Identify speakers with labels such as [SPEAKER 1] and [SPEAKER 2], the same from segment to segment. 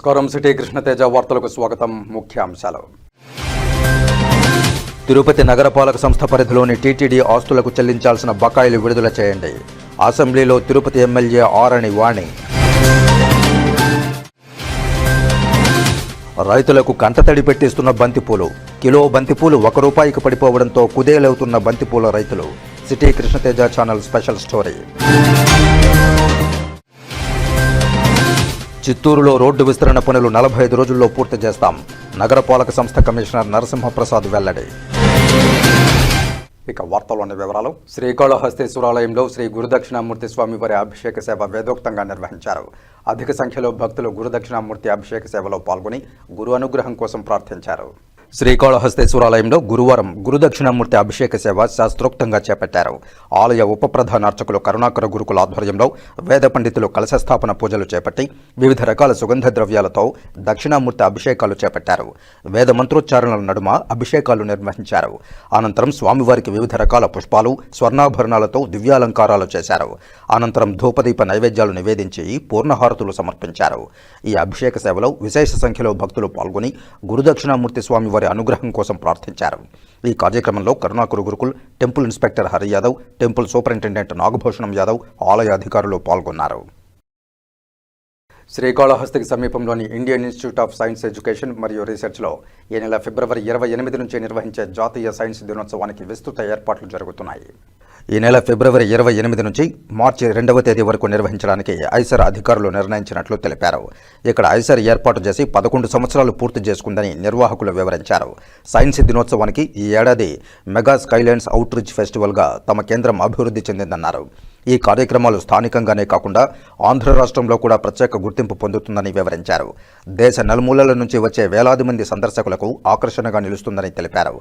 [SPEAKER 1] నమస్కారం. సిటీ కృష్ణతేజ వార్తలకు స్వాగతం. ముఖ్యాంశాలు. తిరుపతి నగరపాలక సంస్థ పరిధిలోని టీటీడీ ఆస్తులకు చెల్లించాల్సిన బకాయిలు విడుదల చేయండి. అసెంబ్లీలో తిరుపతి ఎమ్మెల్యే ఆరణి వాణి. రైతులకు కంటతడి పెట్టిస్తున్న బంతిపూలు. కిలో బంతిపూలు ₹1 పడిపోవడంతో కుదేలవుతున్న బంతిపూల రైతులు. City Krishna Teja channel special story. చిత్తూరులో రోడ్డు విస్తరణ పనులు 45 రోజుల్లో పూర్తి చేస్తాం. నగరపాలక సంస్థ కమిషనర్ నరసింహప్రసాద్ వెల్లడి. ఇక వార్తల్లోని వివరాలు. శ్రీకాళహస్తీశ్వరాలయంలో శ్రీ గురుదక్షిణామూర్తి స్వామి వారి అభిషేక సేవ వేదోక్తంగా నిర్వహించారు. అధిక సంఖ్యలో భక్తులు గురుదక్షిణామూర్తి అభిషేక సేవలో పాల్గొని గురు అనుగ్రహం కోసం ప్రార్థించారు. శ్రీకాళహస్తీశ్వరాలయంలో గురువారం గురుదక్షిణామూర్తి అభిషేక సేవ శాస్త్రోక్తంగా చేపట్టారు. ఆలయ ఉప ప్రధాన అర్చకులు కరుణాకర గురుకుల ఆధ్వర్యంలో వేద పండితులు కలశస్థాపన పూజలు చేపట్టి వివిధ రకాల సుగంధ ద్రవ్యాలతో దక్షిణామూర్తి అభిషేకాలు చేపట్టారు. వేద మంత్రోచ్చారణల నడుమ అభిషేకాలు నిర్వహించారు. అనంతరం స్వామివారికి వివిధ రకాల పుష్పాలు, స్వర్ణాభరణాలతో దివ్యాలంకారాలు చేశారు. అనంతరం ధూపదీప నైవేద్యాలు నివేదించి పూర్ణహారతులు సమర్పించారు. ఈ అభిషేక సేవలో విశేష సంఖ్యలో భక్తులు పాల్గొని గురుదక్షిణామూర్తి స్వామి వారి అనుగ్రహం కోసం ప్రార్థించారు. ఈ కార్యక్రమంలో Karunakara Gurukul temple inspector Hari Yadav, temple superintendent Nagabhushanam Yadav, ఆలయ అధికారులు పాల్గొన్నారు. శ్రీకాళహస్తికి సమీపంలోని Indian Institute of Science Education మరియు రీసెర్చ్లో ఈ నెల ఫిబ్రవరి 28 నుంచి నిర్వహించే జాతీయ సైన్స్ దినోత్సవానికి విస్తృత ఏర్పాట్లు జరుగుతున్నాయి. ఈ నెల ఫిబ్రవరి 28 నుంచి మార్చి 2వ తేదీ వరకు నిర్వహించడానికి ఐసర్ అధికారులు నిర్ణయించినట్లు తెలిపారు. ఇక్కడ ఐసర్ ఏర్పాటు చేసి 11 సంవత్సరాలు పూర్తి చేసుకుందని నిర్వాహకులు వివరించారు. సైన్స్ దినోత్సవానికి ఈ ఏడాది మెగా స్కైలైన్స్ అవుట్ రీచ్ ఫెస్టివల్గా తమ కేంద్రం అభివృద్ధి చెందిందన్నారు. ఈ కార్యక్రమాలు స్థానికంగానే కాకుండా ఆంధ్ర రాష్ట్రంలో కూడా ప్రత్యేక గుర్తింపు పొందుతుందని వివరించారు. దేశ నలుమూలల నుంచి వచ్చే వేలాది మంది సందర్శకులకు ఆకర్షణగా నిలుస్తుందని తెలిపారు.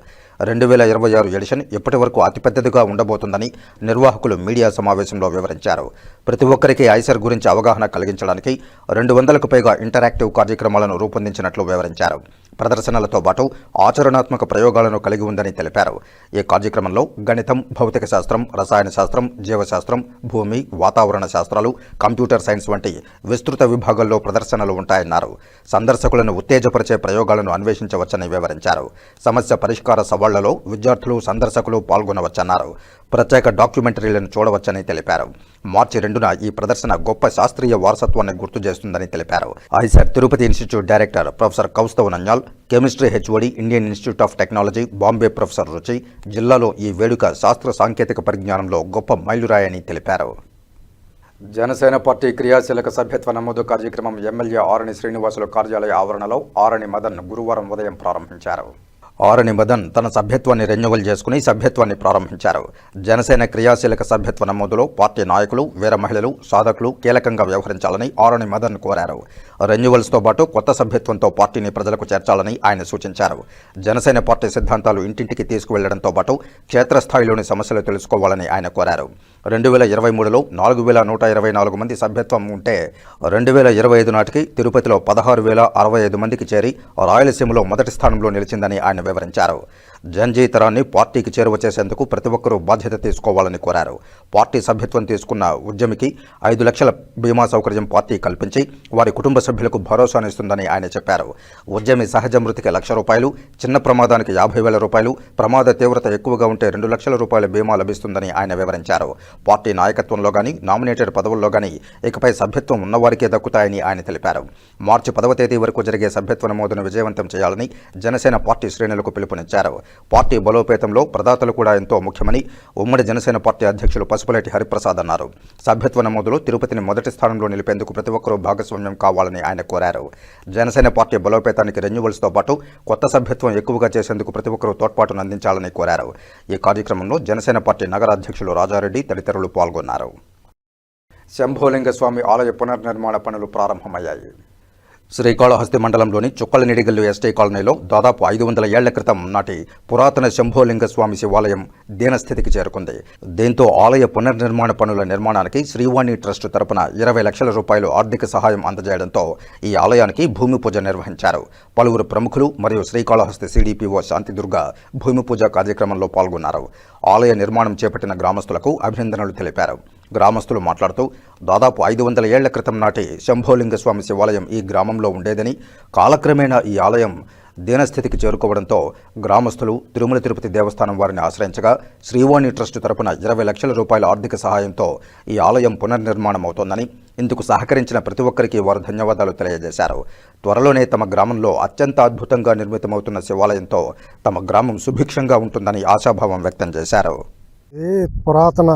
[SPEAKER 1] 2026 ఎడిషన్ ఇప్పటి వరకు అతిపెద్దదిగా ఉండబోతుందని నిర్వాహకులు మీడియా సమావేశంలో వివరించారు. ప్రతి ఒక్కరికి ఐసర్ గురించి అవగాహన కలిగించడానికి 200కు పైగా ఇంటరాక్టివ్ కార్యక్రమాలను రూపొందించినట్లు వివరించారు. ప్రదర్శనలతో పాటు ఆచరణాత్మక ప్రయోగాలను కలిగి ఉందని తెలిపారు. ఈ కార్యక్రమంలో గణితం, భౌతిక శాస్త్రం, రసాయన శాస్త్రం, జీవశాస్త్రం, భూమి, వాతావరణ శాస్త్రాలు, కంప్యూటర్ సైన్స్ వంటి విస్తృత విభాగాల్లో ప్రదర్శనలు ఉంటాయన్నారు. సందర్శకులను ఉత్తేజపరిచే ప్రయోగాలను అన్వేషించవచ్చని వివరించారు. సమస్య పరిష్కార సవాళ్లలో విద్యార్థులు, సందర్శకులు పాల్గొనవచ్చన్నారు. ప్రత్యేక డాక్యుమెంటరీలను చూడవచ్చని తెలిపారు. మార్చి 2న ఈ ప్రదర్శన గొప్ప శాస్త్రీయ వారసత్వాన్ని గుర్తు చేస్తుందని తెలిపారు. IISER Tirupati institute director professor Kaustav Nanyal, chemistry HOD, Indian Institute of Technology, Bombay professor Ruchi, జిల్లాలో ఈ వేడుక శాస్త్ర సాంకేతిక పరిజ్ఞానంలో గొప్ప మైలురాయని తెలిపారు. జనసేన పార్టీ క్రియాశీలక సభ్యత్వ నమోదు కార్యక్రమం ఎమ్మెల్యే ఆరణి శ్రీనివాసులు కార్యాలయ ఆవరణలో ఆరణి మదన్ గురువారం ఉదయం ప్రారంభించారు. ఆరణి మదన్ తన సభ్యత్వాన్ని రెన్యువల్ చేసుకుని సభ్యత్వాన్ని ప్రారంభించారు. జనసేన క్రియాశీలక సభ్యత్వ నమోదులో పార్టీ నాయకులు, వీర మహిళలు, సాధకులు కీలకంగా వ్యవహరించాలని ఆరణి మదన్ కోరారు. రెన్యువల్స్తో పాటు కొత్త సభ్యత్వంతో పార్టీని ప్రజలకు చేర్చాలని ఆయన సూచించారు. జనసేన పార్టీ సిద్ధాంతాలు ఇంటింటికి తీసుకువెళ్లడంతో పాటు క్షేత్రస్థాయిలోని సమస్యలు తెలుసుకోవాలని ఆయన కోరారు. 2023లో 4124 మంది సభ్యత్వం ఉంటే 2025 నాటికి తిరుపతిలో 16,065 మందికి చేరి రాయలసీమలో మొదటి స్థానంలో నిలిచిందని ఆయన వివరించారు. జనజీతరాన్ని పార్టీకి చేరువ చేసేందుకు ప్రతి ఒక్కరూ బాధ్యత తీసుకోవాలని కోరారు. పార్టీ సభ్యత్వం తీసుకున్న ఉద్యమికి 5 లక్షల బీమా సౌకర్యం పార్టీ కల్పించి వారి కుటుంబ సభ్యులకు భరోసానిస్తుందని ఆయన చెప్పారు. ఉద్యమి సహజ మృతికి ₹1,00,000, చిన్న ప్రమాదానికి ₹50,000, ప్రమాద తీవ్రత ఎక్కువగా ఉంటే ₹2,00,000 బీమా లభిస్తుందని ఆయన వివరించారు. పార్టీ నాయకత్వంలో గానీ, నామినేటెడ్ పదవుల్లో గానీ ఇకపై సభ్యత్వం ఉన్నవారికే దక్కుతాయని ఆయన తెలిపారు. మార్చి 10వ తేదీ వరకు జరిగే సభ్యత్వ నమోదును విజయవంతం చేయాలని జనసేన పార్టీ శ్రేణులకు పిలుపునిచ్చారు. పార్టీ బలోపేతంలో ప్రదాతలు కూడా ఎంతో ముఖ్యమని ఉమ్మడి జనసేన పార్టీ అధ్యక్షులు పసుపులేటి హరిప్రసాద్ అన్నారు. సభ్యత్వ నమోదులో తిరుపతిని మొదటి స్థానంలో నిలిపేందుకు ప్రతి ఒక్కరూ భాగస్వామ్యం కావాలని ఆయన కోరారు. జనసేన పార్టీ బలోపేతానికి రెన్యువల్స్తో పాటు కొత్త సభ్యత్వం ఎక్కువగా చేసేందుకు ప్రతి ఒక్కరూ తోడ్పాటును అందించాలని కోరారు. ఈ కార్యక్రమంలో జనసేన పార్టీ నగర అధ్యక్షులు రాజారెడ్డి తదితరులు పాల్గొన్నారు. శంభోలింగ స్వామి ఆలయ పునర్నిర్మాణ పనులు ప్రారంభమయ్యాయి. శ్రీకాళహస్తి మండలంలోని చుక్కలనిడిగల్లు ఎస్టీ కాలనీలో దాదాపు 500 ఏళ్ల క్రితం నాటి పురాతన శంభోలింగ స్వామి శివాలయం దీనస్థితికి చేరుకుంది. దీంతో ఆలయ పునర్నిర్మాణ పనుల నిర్మాణానికి శ్రీవాణి ట్రస్ట్ తరపున ₹20 లక్షల ఆర్థిక సహాయం అందజేయడంతో ఈ ఆలయానికి భూమి పూజ నిర్వహించారు. పలువురు ప్రముఖులు మరియు శ్రీకాళహస్తి సిడిపిఓ శాంతిదుర్గ భూమి పూజ కార్యక్రమంలో పాల్గొన్నారు. ఆలయ నిర్మాణం చేపట్టిన గ్రామస్తులకు అభినందనలు తెలిపారు. గ్రామస్తులు మాట్లాడుతూ దాదాపు 500 ఏళ్ల క్రితం నాటి శంభోలింగ స్వామి శివాలయం ఈ గ్రామంలో ఉండేదని, కాలక్రమేణా ఈ ఆలయం దీనస్థితికి చేరుకోవడంతో గ్రామస్తులు తిరుమల తిరుపతి దేవస్థానం వారిని ఆశ్రయించగా శ్రీవాణి ట్రస్ట్ తరపున 20 లక్షల రూపాయల ఆర్థిక సహాయంతో ఈ ఆలయం పునర్నిర్మాణం అవుతోందని, ఇందుకు సహకరించిన ప్రతి ఒక్కరికి వారు ధన్యవాదాలు తెలియజేశారు. త్వరలోనే తమ గ్రామంలో అత్యంత అద్భుతంగా నిర్మితమవుతున్న శివాలయంతో తమ గ్రామం సుభిక్షంగా ఉంటుందని ఆశాభావం వ్యక్తం చేశారు.
[SPEAKER 2] ఇది పురాతన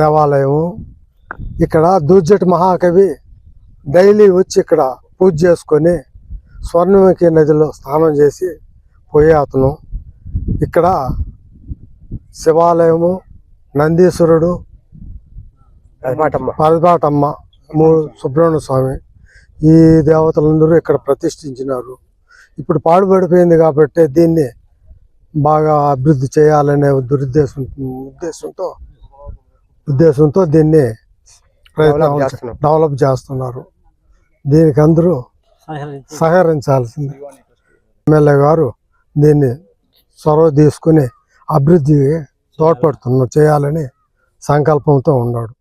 [SPEAKER 2] దేవాలయం. ఇక్కడ దూర్జటి మహాకవి డైలీ వచ్చి ఇక్కడ పూజ చేసుకొని స్వర్ణముఖి నదిలో స్నానం చేసి పోయే అతను. ఇక్కడ శివాలయము, నందీశ్వరుడు, పరిపాటమ్మ, సుబ్రహ్మణ్య స్వామి, ఈ దేవతలందరూ ఇక్కడ ప్రతిష్ఠించినారు. ఇప్పుడు పాడుపడిపోయింది కాబట్టి దీన్ని బాగా అభివృద్ధి చేయాలనే ఉద్దేశంతో దీన్ని డెవలప్ చేస్తున్నారు. దీనికి అందరూ సహకరించాల్సింది. ఎమ్మెల్యే గారు దీన్ని చొరవ తీసుకుని అభివృద్ధికి చేయాలని సంకల్పంతో ఉన్నాడు.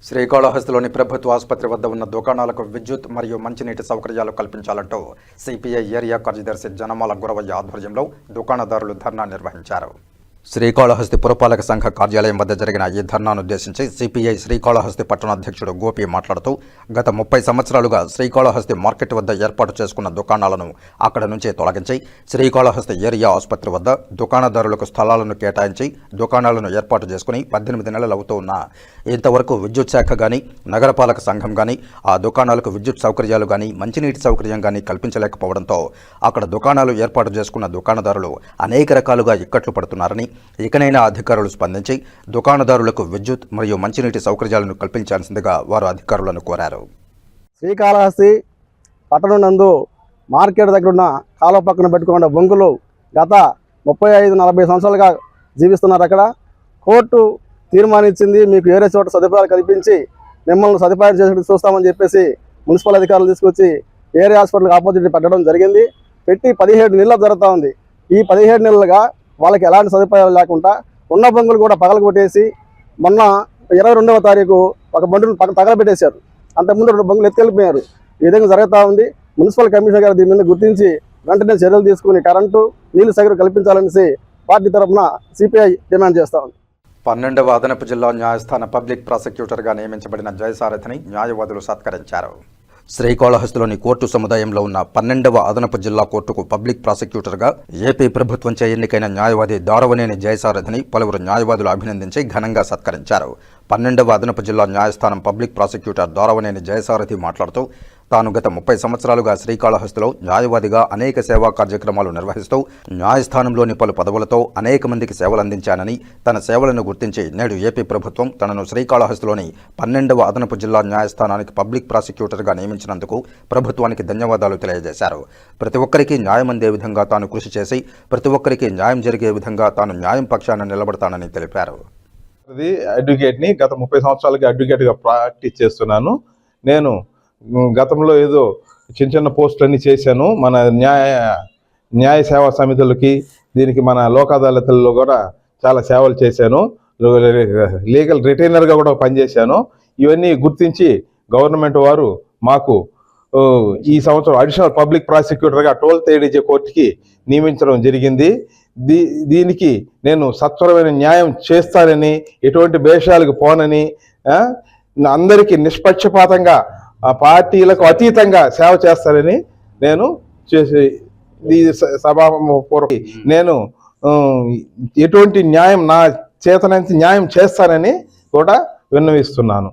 [SPEAKER 1] శ్రీకాళహస్తిలోని ప్రభుత్వ ఆసుపత్రి వద్ద ఉన్న దుకాణాలకు విద్యుత్ మరియు మంచినీటి సౌకర్యాలు కల్పించాలంటూ సిపిఐ ఏరియా కార్యదర్శి జనమాల గురవయ్య ఆధ్వర్యంలో దుకాణదారులు ధర్నా నిర్వహించారు. శ్రీకాళహస్తి పురపాలక సంఘ కార్యాలయం వద్ద జరిగిన ఈ ధర్నాను ఉద్దేశించి సిపిఐ శ్రీకాళహస్తి పట్టణాధ్యక్షుడు గోపి మాట్లాడుతూ గత 30 సంవత్సరాలుగా శ్రీకాళహస్తి మార్కెట్ వద్ద ఏర్పాటు చేసుకున్న దుకాణాలను అక్కడ నుంచే తొలగించి శ్రీకాళహస్తి ఏరియా ఆసుపత్రి వద్ద దుకాణదారులకు స్థలాలను కేటాయించి దుకాణాలను ఏర్పాటు చేసుకుని 18 నెలలు అవుతూ ఉన్నా ఇంతవరకు విద్యుత్ శాఖ కానీ నగరపాలక సంఘం కానీ ఆ దుకాణాలకు విద్యుత్ సౌకర్యాలు కానీ మంచినీటి సౌకర్యం కానీ కల్పించలేకపోవడంతో అక్కడ దుకాణాలు ఏర్పాటు చేసుకున్న దుకాణదారులు అనేక రకాలుగా ఇక్కట్లు పడుతున్నారని, ఇకనైనా అధికారులు స్పందించి దుకాణదారులకు విద్యుత్ మరియు మంచినీటి సౌకర్యాలను కల్పించాల్సిందిగా వారు అధికారులను కోరారు.
[SPEAKER 3] శ్రీకాళహస్తి పట్టణం నందు మార్కెట్ దగ్గర ఉన్న కాలువ పక్కన పెట్టుకున్న బొంగులు గత 35-40 సంవత్సరాలుగా జీవిస్తున్నారు. అక్కడ కోర్టు తీర్మానించింది, మీకు వేరే చోట సదుపాయాలు కల్పించి మిమ్మల్ని సదుపాయాలు చేసి చూస్తామని చెప్పేసి మున్సిపల్ అధికారులు తీసుకొచ్చి ఏరియా హాస్పిటల్కి ఆపోజిట్ పెట్టడం జరిగింది. పెట్టి 17 నెలలు జరుగుతూ ఉంది. ఈ 17 నెలలుగా వాళ్ళకి ఎలాంటి సదుపాయాలు లేకుండా ఉన్న బొంగులు కూడా పగలగొట్టేసి మొన్న 22వ తారీఖు ఒక బండిని తగలబెట్టేశారు. అంతకుముందు 2 బొంగులు ఎత్తుకెళ్ళిపోయారు. ఈ విధంగా జరుగుతూ ఉంది. మున్సిపల్ కమిషనర్ గారు దీని మీద గుర్తించి వెంటనే చర్యలు తీసుకుని కరెంటు, నీళ్లు సౌకర్యం కల్పించాలనేసి పార్టీ తరఫున సిపిఐ డిమాండ్ చేస్తా ఉంది.
[SPEAKER 1] 12వ అదనపు జిల్లా న్యాయస్థాన పబ్లిక్ ప్రాసిక్యూటర్గా నియమించబడిన జయసారథిని న్యాయవాదులు సత్కరించారు. శ్రీకాళహస్తిలోని కోర్టు సముదాయంలో ఉన్న 12వ అదనపు జిల్లా కోర్టుకు పబ్లిక్ ప్రాసిక్యూటర్గా ఏపీ ప్రభుత్వంచే ఎన్నికైన న్యాయవాది దారవనేని జయసారథిని పలువురు న్యాయవాదులు అభినందించి ఘనంగా సత్కరించారు. 12వ అదనపు జిల్లా న్యాయస్థానం పబ్లిక్ ప్రాసిక్యూటర్ దారవనేని జయసారథి మాట్లాడుతూ తాను గత 30 సంవత్సరాలుగా శ్రీకాళహస్తిలో న్యాయవాదిగా అనేక సేవా కార్యక్రమాలు నిర్వహిస్తూ న్యాయస్థానంలోని పలు పదవులతో అనేక మందికి సేవలు అందించానని, తన సేవలను గుర్తించి నేడు ఏపీ ప్రభుత్వం తనను శ్రీకాళహస్తిలోని 12వ అదనపు జిల్లా న్యాయస్థానానికి పబ్లిక్ ప్రాసిక్యూటర్గా నియమించినందుకు ప్రభుత్వానికి ధన్యవాదాలు తెలియజేశారు. ప్రతి ఒక్కరికి న్యాయం అందే విధంగా తాను కృషి చేసి ప్రతి ఒక్కరికి న్యాయం జరిగే విధంగా తాను న్యాయం పక్షాన నిలబడతానని తెలిపారు.
[SPEAKER 4] అడ్వకేట్ని గత 30 సంవత్సరాలుగా అడ్వకేట్గా ప్రాక్టీస్ చేస్తున్నాను. నేను గతంలో ఏదో చిన్న పోస్టులన్నీ చేశాను. మన న్యాయ సేవా సమితులకి, దీనికి మన లోక్ అదాలతుల్లో కూడా చాలా సేవలు చేశాను. లీగల్ రిటైనర్గా కూడా పనిచేశాను. ఇవన్నీ గుర్తించి గవర్నమెంట్ వారు మాకు ఈ సంవత్సరం అడిషనల్ పబ్లిక్ ప్రాసిక్యూటర్గా 12th ADJ కోర్టుకి నియమించడం జరిగింది. దీనికి నేను సత్వరమైన న్యాయం చేస్తానని, ఎటువంటి భేషాలకు పోనని, అందరికీ నిష్పక్షపాతంగా పార్టీలకు అతీతంగా సేవ చేస్తానని నేను చేసి సభాపూర్వక నేను ఎటువంటి న్యాయం నా చేతనంత న్యాయం చేస్తానని కూడా విన్నవిస్తున్నాను.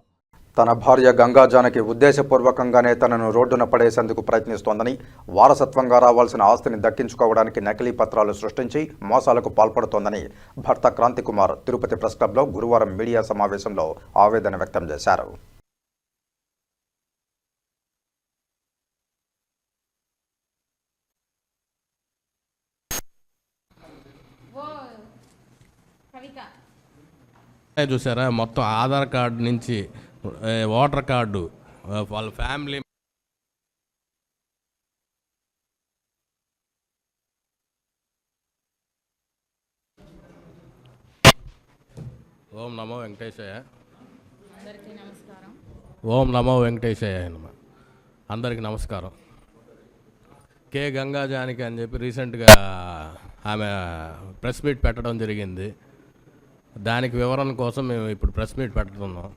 [SPEAKER 1] తన భార్య గంగా జానకి ఉద్దేశపూర్వకంగానే తనను రోడ్డున పడేసేందుకు ప్రయత్నిస్తోందని, వారసత్వంగా రావాల్సిన ఆస్తిని దక్కించుకోవడానికి నకిలీ పత్రాలు సృష్టించి మోసాలకు పాల్పడుతోందని భర్త క్రాంతి కుమార్ తిరుపతి ప్రెస్ క్లబ్లో గురువారం మీడియా సమావేశంలో ఆవేదన వ్యక్తం చేశారు.
[SPEAKER 5] చూసారా, మొత్తం ఆధార్ కార్డు నుంచి ఓటర్ కార్డు, వాళ్ళ ఫ్యామిలీ ఓం నమో వెంకటేశయ్య.
[SPEAKER 6] అందరికీ నమస్కారం.
[SPEAKER 5] ఓం నమో వెంకటేశాయ నమ. అందరికీ నమస్కారం. కే గంగా జానకి అని చెప్పి రీసెంట్గా ఆమె ప్రెస్ మీట్ పెట్టడం జరిగింది. దానికి వివరణ కోసం మేము ఇప్పుడు ప్రెస్ మీట్ పెట్టుతున్నాం.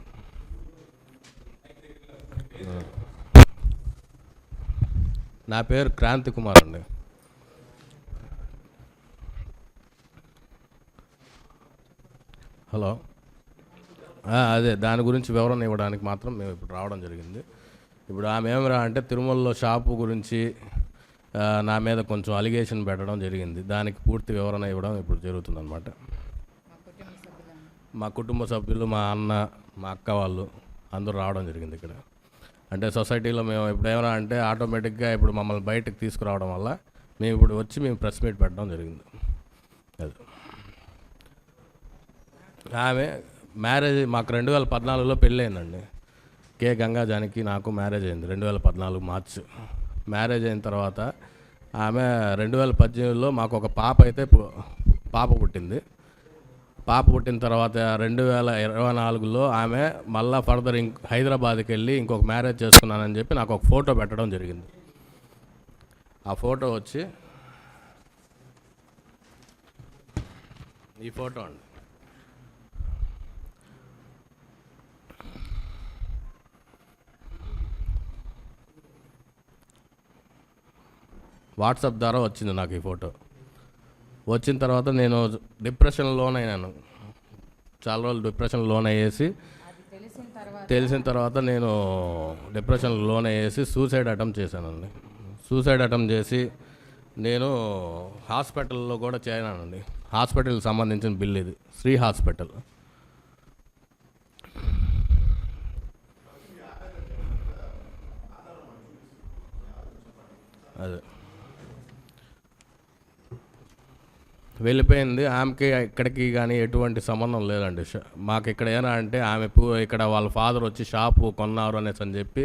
[SPEAKER 5] నా పేరు క్రాంతి కుమార్ అండి. హలో, అదే దాని గురించి వివరణ ఇవ్వడానికి మాత్రం మేము ఇప్పుడు రావడం జరిగింది. ఇప్పుడు ఆమె ఏమరా అంటే తిరుమలలో షాపు గురించి నా మీద కొంచెం అలిగేషన్ పెట్టడం జరిగింది. దానికి పూర్తి వివరణ ఇవ్వడం ఇప్పుడు జరుగుతుందన్నమాట. మా కుటుంబ సభ్యులు, మా అన్న, మా అక్క వాళ్ళు అందరూ రావడం జరిగింది ఇక్కడ. అంటే సొసైటీలో మేము ఇప్పుడు ఏమరా అంటే ఆటోమేటిక్గా ఇప్పుడు మమ్మల్ని బయటకు తీసుకురావడం వల్ల మేము ఇప్పుడు వచ్చి మేము ప్రెస్ మీట్ పెట్టడం జరిగింది. అది ఆమె మ్యారేజ్ మాకు 2014లో పెళ్ళి అయిందండి. కే గంగా జానకి నాకు మ్యారేజ్ అయింది 2014 మార్చ్. మ్యారేజ్ అయిన తర్వాత ఆమె 2018లో మాకు ఒక పాప పుట్టింది. పాప పుట్టిన తర్వాత 2024లో ఆమె మళ్ళీ ఫర్దర్ హైదరాబాద్కి వెళ్ళి ఇంకొక మ్యారేజ్ చేసుకున్నానని చెప్పి నాకు ఒక ఫోటో పెట్టడం జరిగింది. ఆ ఫోటో వచ్చి ఈ ఫోటో అండి. వాట్సాప్ ద్వారా వచ్చింది నాకు ఈ ఫోటో. వచ్చిన తర్వాత నేను డిప్రెషన్లో లోనైనాను. చాలా రోజులు డిప్రెషన్ లోన్ అయ్యేసి తెలిసిన తర్వాత నేను డిప్రెషన్ లోన్ అయ్యేసి సూసైడ్ అటెంప్ట్ చేశానండి. సూసైడ్ అటెంప్ట్ చేసి నేను హాస్పిటల్లో కూడా చేరానండి. హాస్పిటల్కి సంబంధించిన బిల్ ఇది, శ్రీ హాస్పిటల్. అదే వెళ్ళిపోయింది. ఆమెకి ఇక్కడికి కానీ ఎటువంటి సంబంధం లేదండి. మాకు ఇక్కడ ఏనా అంటే ఆమె ఇక్కడ వాళ్ళ ఫాదర్ వచ్చి షాపు కొన్నారు అనేసి అని చెప్పి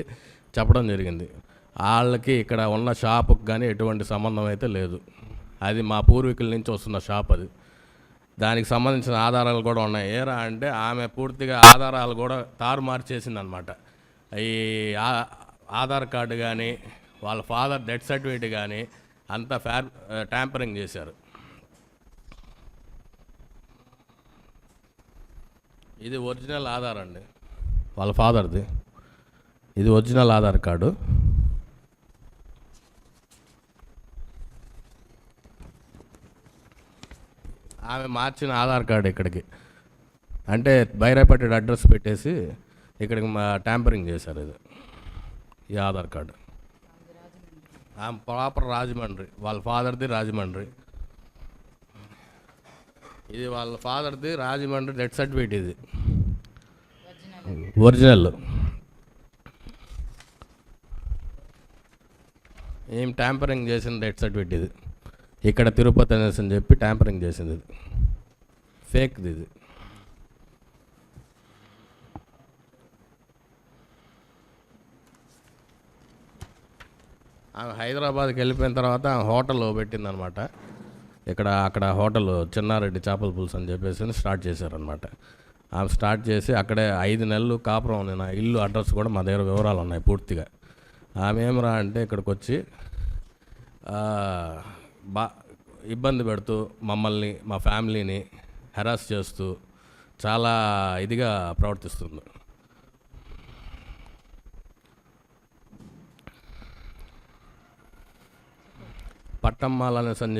[SPEAKER 5] చెప్పడం జరిగింది. వాళ్ళకి ఇక్కడ ఉన్న షాపుకి కానీ ఎటువంటి సంబంధం అయితే లేదు. అది మా పూర్వీకుల నుంచి వస్తున్న షాప్ అది. దానికి సంబంధించిన ఆధారాలు కూడా ఉన్నాయి. ఏరా అంటే ఆమె పూర్తిగా ఆధారాలు కూడా తారుమారు చేసిందనమాట. ఈ ఆధార్ కార్డు కానీ వాళ్ళ ఫాదర్ డెత్ సర్టిఫికేట్ కానీ అంతా ట్యాంపరింగ్ చేశారు. ఇది ఒరిజినల్ ఆధార్ అండి, వాళ్ళ ఫాదర్ది. ఇది ఒరిజినల్ ఆధార్ కార్డు. ఆమె మార్చిన ఆధార్ కార్డు ఇక్కడికి అంటే బైరాపేట అడ్రస్ పెట్టేసి ఇక్కడికి ట్యాంపరింగ్ చేశారు. ఇది ఈ ఆధార్ కార్డు. ఆమె ప్రాపర్ రాజమండ్రి, వాళ్ళ ఫాదర్ది రాజమండ్రి. ఇది వాళ్ళ ఫాదర్ది రాజమండ్రి డెత్ సర్టిఫికేట్. ఇది ఒరిజినల్. ఏం ట్యాంపరింగ్ చేసిన డెత్ సర్టిఫికేట్ ఇది. ఇక్కడ తిరుపతి అనేసి అని చెప్పి ట్యాంపరింగ్ చేసింది. ఇది ఫేక్ది. ఇది ఆమె హైదరాబాద్కి వెళ్ళిపోయిన తర్వాత హోటల్ పెట్టిందనమాట. అక్కడ హోటల్ చిన్నారెడ్డి చేపల పులుసు అని చెప్పేసి స్టార్ట్ చేశారనమాట. ఆమె స్టార్ట్ చేసి అక్కడే 5 నెలలు కాపురం ఉంది. నా ఇల్లు అడ్రస్ కూడా మా దగ్గర వివరాలు ఉన్నాయి పూర్తిగా. ఆమె ఏమరా అంటే ఇక్కడికి వచ్చి ఇబ్బంది పెడుతూ మమ్మల్ని, మా ఫ్యామిలీని హెరాస్ చేస్తూ చాలా ఇదిగా ప్రవర్తిస్తుంది. పట్టమ్మాలు అనేసి అని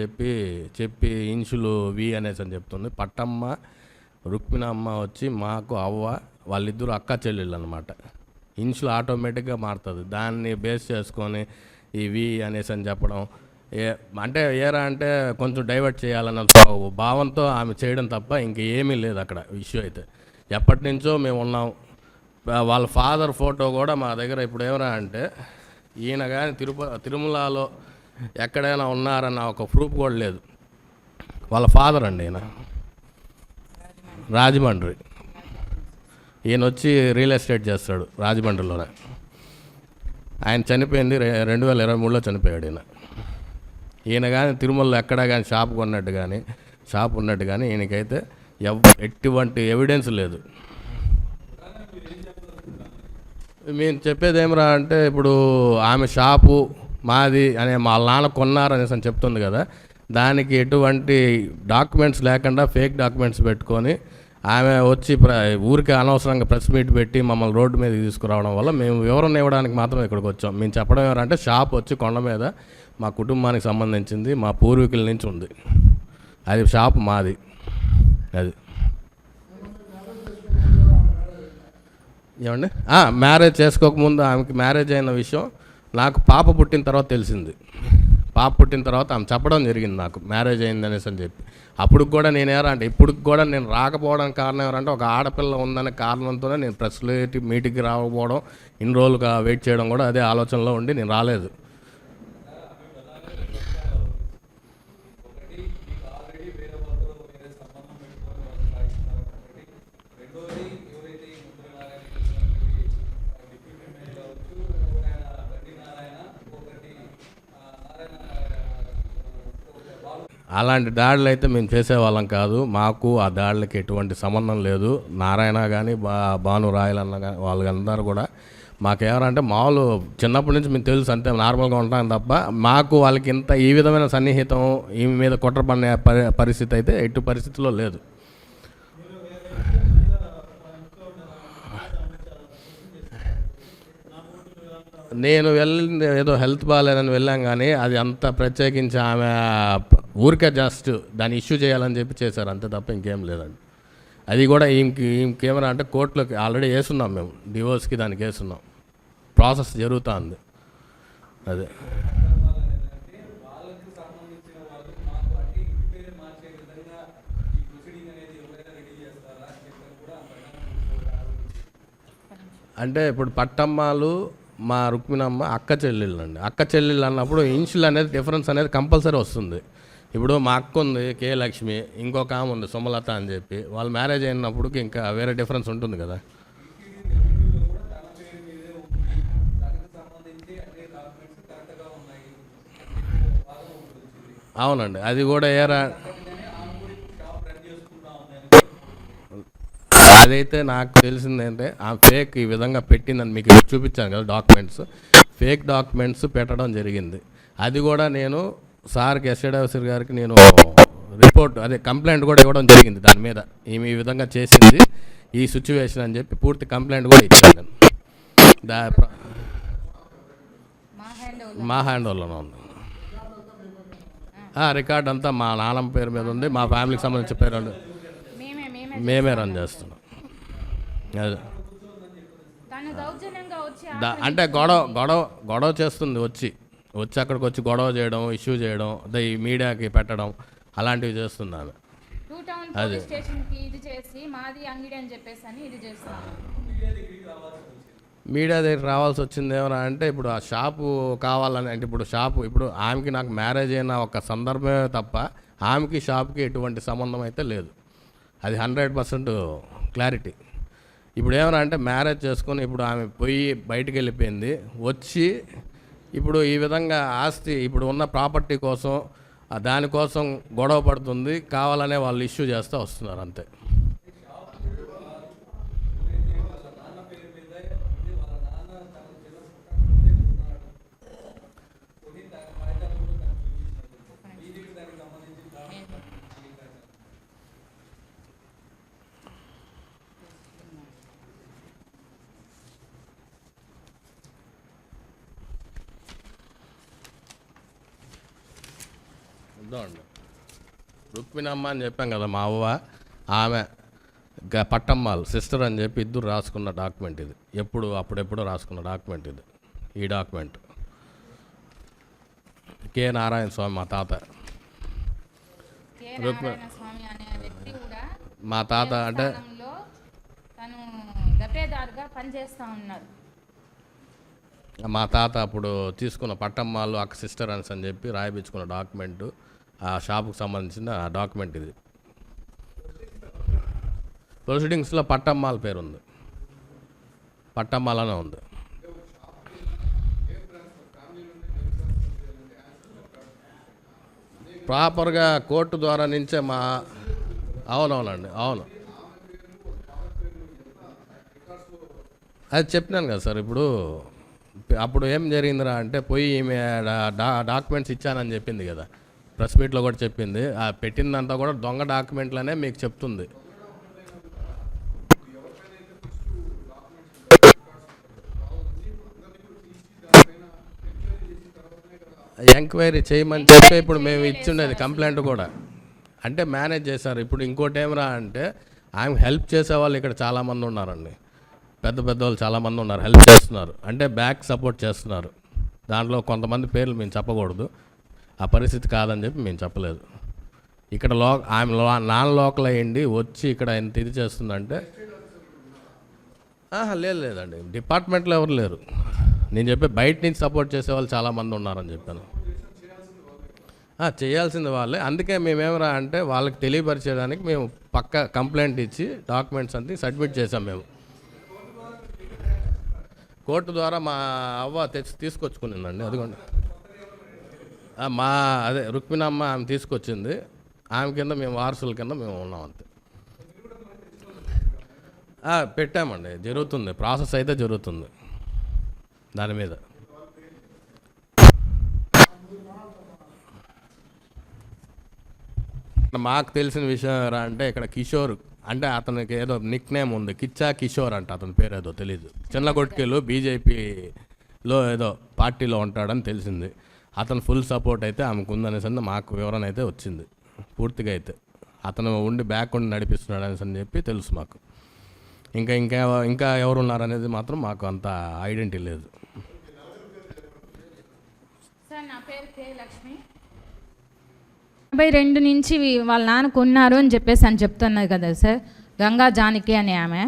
[SPEAKER 5] చెప్పి ఇన్షులు వి అనేసి అని చెప్తుంది. పట్టమ్మ రుక్మిణమ్మ వచ్చి మాకు అవ్వ, వాళ్ళిద్దరూ అక్క చెల్లెళ్ళు అనమాట. ఇన్షులు ఆటోమేటిక్గా మారుతుంది. దాన్ని బేస్ చేసుకొని ఈ వి అనేసి అని చెప్పడం అంటే ఏరా అంటే కొంచెం డైవర్ట్ చేయాలన్న భావంతో ఆమె చేయడం తప్ప ఇంక ఏమీ లేదు అక్కడ ఇష్యూ. అయితే ఎప్పటి నుంచో మేము ఉన్నాం. వాళ్ళ ఫాదర్ ఫోటో కూడా మా దగ్గర ఇప్పుడు ఏమరా అంటే ఈయన కానీ తిరుమలలో ఎక్కడైనా ఉన్నారన్న ఒక ప్రూఫ్ కూడా లేదు. వాళ్ళ ఫాదర్ అండి ఈయన రాజమండ్రి. ఈయన వచ్చి రియల్ ఎస్టేట్ చేస్తాడు రాజమండ్రిలోనే. ఆయన చనిపోయింది 2023లో చనిపోయాడు ఈయన కానీ తిరుమలలో ఎక్కడా కానీ షాప్ కొన్నట్టు కానీ షాప్ ఉన్నట్టు కానీ ఈయనకైతే ఎటువంటి ఎవిడెన్స్ లేదు. మేము చెప్పేది ఏమరా అంటే ఇప్పుడు ఆమె షాపు మాది అనే మా నాన్న కొన్నారనేసి అని చెప్తుంది కదా, దానికి ఎటువంటి డాక్యుమెంట్స్ లేకుండా ఫేక్ డాక్యుమెంట్స్ పెట్టుకొని ఆమె వచ్చి ఊరికి అనవసరంగా ప్రెస్ మీట్ పెట్టి మమ్మల్ని రోడ్డు మీద తీసుకురావడం వల్ల మేము వివరణ ఇవ్వడానికి మాత్రం ఇక్కడికి వచ్చాం. మేము చెప్పడం ఏమంటే షాప్ వచ్చి కొండ మీద మా కుటుంబానికి సంబంధించింది, మా పూర్వీకుల నుంచి ఉంది, అది షాప్ మాది. అది ఏమండి మ్యారేజ్ చేసుకోకముందు ఆమెకి మ్యారేజ్ అయిన విషయం నాకు పాప పుట్టిన తర్వాత తెలిసింది. పాప పుట్టిన తర్వాత ఆమె చెప్పడం జరిగింది నాకు మ్యారేజ్ అయింది అనేసి అని చెప్పి. అప్పుడు కూడా నేను అంటే ఇప్పుడు కూడా నేను రాకపోవడానికి కారణం ఎవరంటే ఒక ఆడపిల్ల ఉందనే కారణంతోనే నేను ప్రెస్ మీటింగ్కి రాకపోవడం, ఇన్ని రోజులుగా వెయిట్ చేయడం కూడా అదే ఆలోచనలో ఉండి నేను రాలేదు. అలాంటి దాడులు అయితే మేము చేసేవాళ్ళం కాదు. మాకు ఆ దాడులకి ఎటువంటి సంబంధం లేదు. నారాయణ కానీ భాను రాయలన్న కానీ వాళ్ళందరూ కూడా మాకేమంటే మామూలు చిన్నప్పటి నుంచి మేము తెలుసు, అంతే నార్మల్గా ఉంటాం తప్ప మాకు వాళ్ళకి ఇంత ఈ విధమైన సన్నిహితం ఈమె మీద కుట్రపడిన పరిస్థితి అయితే ఎటు పరిస్థితిలో లేదు. నేను వెళ్ళింది ఏదో హెల్త్ బాగాలేదని వెళ్ళాం, కానీ అది అంత ప్రత్యేకించి ఆమె ఊరికే జస్ట్ దాన్ని ఇష్యూ చేయాలని చెప్పి చేశారు అంతే తప్ప ఇంకేం లేదండి. అది కూడా ఇంకేమైనా అంటే కోర్టులోకి ఆల్రెడీ వేస్తున్నాం, మేము డివోర్స్కి దానికి వేస్తున్నాం, ప్రాసెస్ జరుగుతుంది. అదే అంటే ఇప్పుడు పట్టమ్మాలు మా రుక్మిణమ్మ అక్క చెల్లెళ్ళు అండి. అక్క చెల్లెళ్ళు అన్నప్పుడు ఇన్షియల్ అనేది డిఫరెన్స్ అనేది కంపల్సరీ వస్తుంది. ఇప్పుడు మా అక్క ఉంది కే లక్ష్మి, ఇంకొక ఆమె ఉంది సుమలత అని చెప్పి, వాళ్ళు మ్యారేజ్ అయినప్పుడు ఇంకా వేరే డిఫరెన్స్ ఉంటుంది కదా. అవునండి, అది కూడా అదైతే నాకు తెలిసింది ఏంటంటే ఆ ఫేక్ ఈ విధంగా పెట్టిందని మీకు చూపించాను కదా డాక్యుమెంట్స్, ఫేక్ డాక్యుమెంట్స్ పెట్టడం జరిగింది. అది కూడా నేను సార్కి ఎస్ఐ ఆఫీసర్ గారికి నేను రిపోర్ట్ కంప్లైంట్ కూడా ఇవ్వడం జరిగింది. దాని మీద ఈ విధంగా చేసింది ఈ సిచ్యువేషన్ అని చెప్పి పూర్తి కంప్లైంట్ కూడా ఇచ్చాను నేను. మా హ్యాండ్ ఓవర్లోనే ఉంది. రికార్డ్ అంతా మా నాన్నమ్మ పేరు మీద ఉంది, మా ఫ్యామిలీకి సంబంధించిన పేరు మేమే రన్ చేస్తున్నాం. అదే అంటే గొడవ చేస్తుంది, వచ్చి అక్కడికి వచ్చి గొడవ చేయడం, ఇష్యూ చేయడం, అదే ఈ మీడియాకి పెట్టడం అలాంటివి చేస్తుంది ఆమె. అదే మీడియా దగ్గర రావాల్సి వచ్చింది ఏమన్నా అంటే ఇప్పుడు ఆ షాపు కావాలని అంటే ఇప్పుడు ఆమెకి నాకు మ్యారేజ్ అయిన ఒక సందర్భమే తప్ప ఆమెకి షాప్కి ఎటువంటి సంబంధం అయితే లేదు. అది 100% క్లారిటీ. ఇప్పుడు ఏమన్నా అంటే మ్యారేజ్ చేసుకొని ఇప్పుడు ఆమె పోయి బయటికి వెళ్ళిపోయింది, వచ్చి ఇప్పుడు ఈ విధంగా ఆస్తి ఇప్పుడు ఉన్న ప్రాపర్టీ కోసం దానికోసం గొడవ పడుతుంది, కావాలనే వాళ్ళు ఇష్యూ చేస్తూ వస్తున్నారు అంతే. రుక్మిణమ్మ అని చెప్పాం కదా మా అవ్వ, ఆమె పట్టమ్మాలు సిస్టర్ అని చెప్పి ఇద్దరు రాసుకున్న డాక్యుమెంట్ ఇది. అప్పుడెప్పుడో రాసుకున్న డాక్యుమెంట్ ఇది. ఈ డాక్యుమెంట్ కె నారాయణ స్వామి మా తాత. మా తాత అంటే మా తాత అప్పుడు తీసుకున్న పట్టమ్మాలు అక్క సిస్టర్ అని చెప్పి రాయిపించుకున్న డాక్యుమెంటు, ఆ షాపుకు సంబంధించిన ఆ డాక్యుమెంట్ ఇది. ప్రొసీడింగ్స్లో పట్టమ్మాల పేరు ఉంది, పట్టమ్మాలనే ఉంది. ప్రాపర్గా కోర్టు ద్వారా నుంచే మా అవునవునండి అవును అది చెప్పినాను కదా సార్. ఇప్పుడు అప్పుడు ఏం జరిగిందిరా అంటే పోయి ఈమె డాక్యుమెంట్స్ ఇచ్చానని చెప్పింది కదా, ప్రెస్ మీట్లో కూడా చెప్పింది. ఆ పెట్టిందంతా కూడా దొంగ డాక్యుమెంట్లనే మీకు చెప్తుంది. ఎంక్వైరీ చేయమని చెప్పి ఇప్పుడు మేము ఇచ్చిండేది కంప్లైంట్ కూడా. అంటే మేనేజ్ చేశారు. ఇప్పుడు ఇంకోటి ఏమరా అంటే ఆమె హెల్ప్ చేసేవాళ్ళు ఇక్కడ చాలామంది ఉన్నారండి, పెద్ద పెద్ద వాళ్ళు చాలామంది ఉన్నారు, హెల్ప్ చేస్తున్నారు, అంటే బ్యాక్ సపోర్ట్ చేస్తున్నారు. దాంట్లో కొంతమంది పేర్లు మేము చెప్పకూడదు, ఆ పరిస్థితి కాదని చెప్పి మేము చెప్పలేదు. ఇక్కడ ఆమె నాన్ లోకల్ అయ్యింది వచ్చి ఇక్కడ ఎంత ఇది చేస్తుందంటే లేదండి, డిపార్ట్మెంట్లో ఎవరు లేరు. నేను చెప్పే బయట నుంచి సపోర్ట్ చేసే వాళ్ళు చాలామంది ఉన్నారని చెప్పాను. చేయాల్సింది వాళ్ళే. అందుకే మేమేమరా అంటే వాళ్ళకి తెలియపరిచేయడానికి మేము పక్క కంప్లైంట్ ఇచ్చి డాక్యుమెంట్స్ అన్నీ సబ్మిట్ చేసాం. మేము కోర్టు ద్వారా మా అవ్వ తీసుకొచ్చుకునిందండి. అదిగోండి అదే రుక్మిణమ్మ ఆమె తీసుకొచ్చింది. ఆమె కింద మేము వారసుల కింద మేము ఉన్నాం అంతే. పెట్టామండి, జరుగుతుంది, ప్రాసెస్ అయితే జరుగుతుంది దాని మీద. మాకు తెలిసిన విషయం ఎవరా అంటే ఇక్కడ కిషోర్ అంటే అతనికి ఏదో నిక్ నేమ్ ఉంది, కిచ్చా కిషోర్ అంట, అతని పేరు ఏదో తెలీదు. చిన్నగొట్టుకెళ్ళు బీజేపీలో ఏదో పార్టీలో ఉంటాడని తెలిసింది. అతను ఫుల్ సపోర్ట్ అయితే ఆమెకు ఉందనేసి మాకు వివరణ అయితే వచ్చింది పూర్తిగా. అయితే అతను ఉండి బ్యాక్ ఉండి నడిపిస్తున్నాడు అనేసి అని చెప్పి తెలుసు మాకు. ఇంకా ఎవరు ఉన్నారనేది మాత్రం మాకు అంత ఐడెంటిటీ లేదు.
[SPEAKER 6] సార్ నా పేరు కే లక్ష్మి. 82 నుంచి వాళ్ళ నాన్న కొన్నారు అని చెప్పేసి అని చెప్తున్నది కదా సార్, గంగా జానకి అనే ఆమె.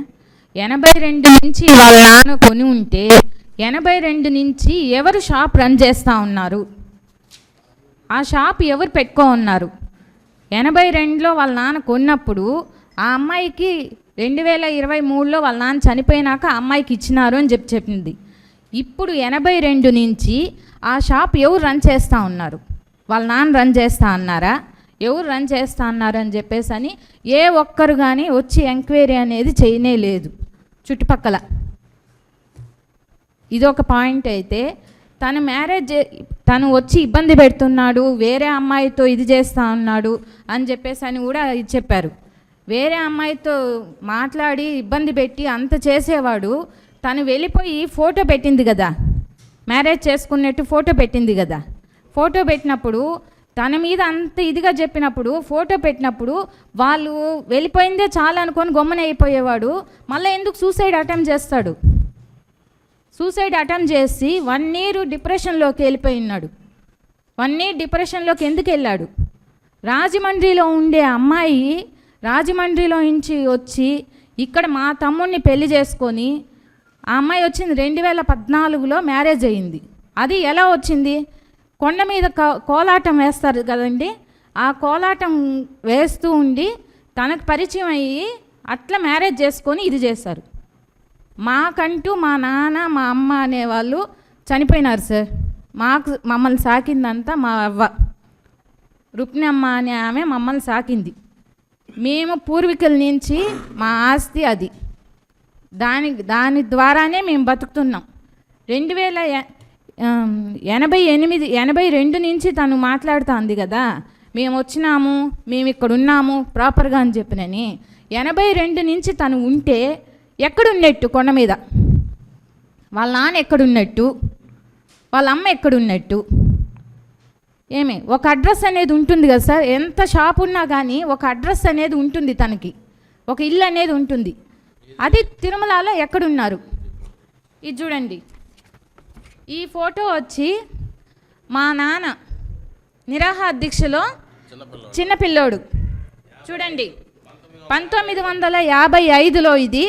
[SPEAKER 6] 82 నుంచి వాళ్ళ నాన్న కొని ఉంటే 82 నుంచి ఎవరు షాప్ రన్ చేస్తూ ఉన్నారు? ఆ షాప్ ఎవరు పెట్టుకో ఉన్నారు? 82లో వాళ్ళ నాన్న కొన్నప్పుడు ఆ అమ్మాయికి 2023లో వాళ్ళ నాన్న చనిపోయినాక ఆ అమ్మాయికి ఇచ్చినారు అని చెప్పింది. ఇప్పుడు 82 నుంచి ఆ షాప్ ఎవరు రన్ చేస్తూ ఉన్నారు? వాళ్ళ నాన్న రన్ చేస్తూ అన్నారా? ఎవరు రన్ చేస్తూ అన్నారు అని చెప్పేసి అని ఏ ఒక్కరు కానీ వచ్చి ఎంక్వైరీ అనేది చేయనే లేదు చుట్టుపక్కల. ఇదొక పాయింట్. అయితే తను వచ్చి ఇబ్బంది పెడుతున్నాడు, వేరే అమ్మాయితో ఇది చేస్తూ ఉన్నాడు అని చెప్పేసి అని కూడా చెప్పారు. వేరే అమ్మాయితో మాట్లాడి ఇబ్బంది పెట్టి అంత చేసేవాడు తను వెళ్ళిపోయి ఫోటో పెట్టింది కదా, మ్యారేజ్ చేసుకున్నట్టు ఫోటో పెట్టింది కదా. ఫోటో పెట్టినప్పుడు తన మీద అంత ఇదిగా చెప్పినప్పుడు ఫోటో పెట్టినప్పుడు వాళ్ళు వెళ్ళిపోయిందే చాలా అనుకొని గమ్మున అయిపోయేవాడు. మళ్ళీ ఎందుకు సూసైడ్ అటెంప్ట్ చేస్తాడు? సూసైడ్ అటెంప్ట్ చేసి 1 year డిప్రెషన్లోకి వెళ్ళిపోయి ఉన్నాడు. 1 year డిప్రెషన్లోకి ఎందుకు వెళ్ళాడు? రాజమండ్రిలో ఉండే అమ్మాయి రాజమండ్రిలో నుంచి వచ్చి ఇక్కడ మా తమ్ముడిని పెళ్లి చేసుకొని ఆ అమ్మాయి వచ్చింది 2014లో మ్యారేజ్ అయ్యింది. అది ఎలా వచ్చింది? కొండ మీద కోలాటం వేస్తారు కదండి, ఆ కోలాటం వేస్తూ ఉండి తనకు పరిచయం అయ్యి అట్లా మ్యారేజ్ చేసుకొని ఇది చేశారు. మాకంటూ మా నాన్న మా అమ్మ అనేవాళ్ళు చనిపోయినారు సార్. మమ్మల్ని సాకిందంతా మా అవ్వ రుక్మిణమ్మ అనే ఆమె మమ్మల్ని సాకింది. మేము పూర్వీకుల నుంచి మా ఆస్తి అది, దాని ద్వారానే మేము బతుకుతున్నాం. 82 నుంచి తను మాట్లాడుతుంది కదా, మేము వచ్చినాము, మేము ఇక్కడ ఉన్నాము ప్రాపర్గా అని చెప్పినని. 82 నుంచి తను ఉంటే ఎక్కడున్నట్టు? కొండ మీద వాళ్ళ నాన్న ఎక్కడున్నట్టు? వాళ్ళ అమ్మ ఎక్కడున్నట్టు? ఏమి ఒక అడ్రస్ అనేది ఉంటుంది కదా సార్. ఎంత షాప్ ఉన్నా కానీ ఒక అడ్రస్ అనేది ఉంటుంది, తనకి ఒక ఇల్లు అనేది ఉంటుంది. అది తిరుమలలో ఎక్కడున్నారు? ఇది చూడండి, ఈ ఫోటో వచ్చి మా నాన్న నిరాహార దీక్షలో చిన్నపిల్లోడు చూడండి, 1955లో ఇది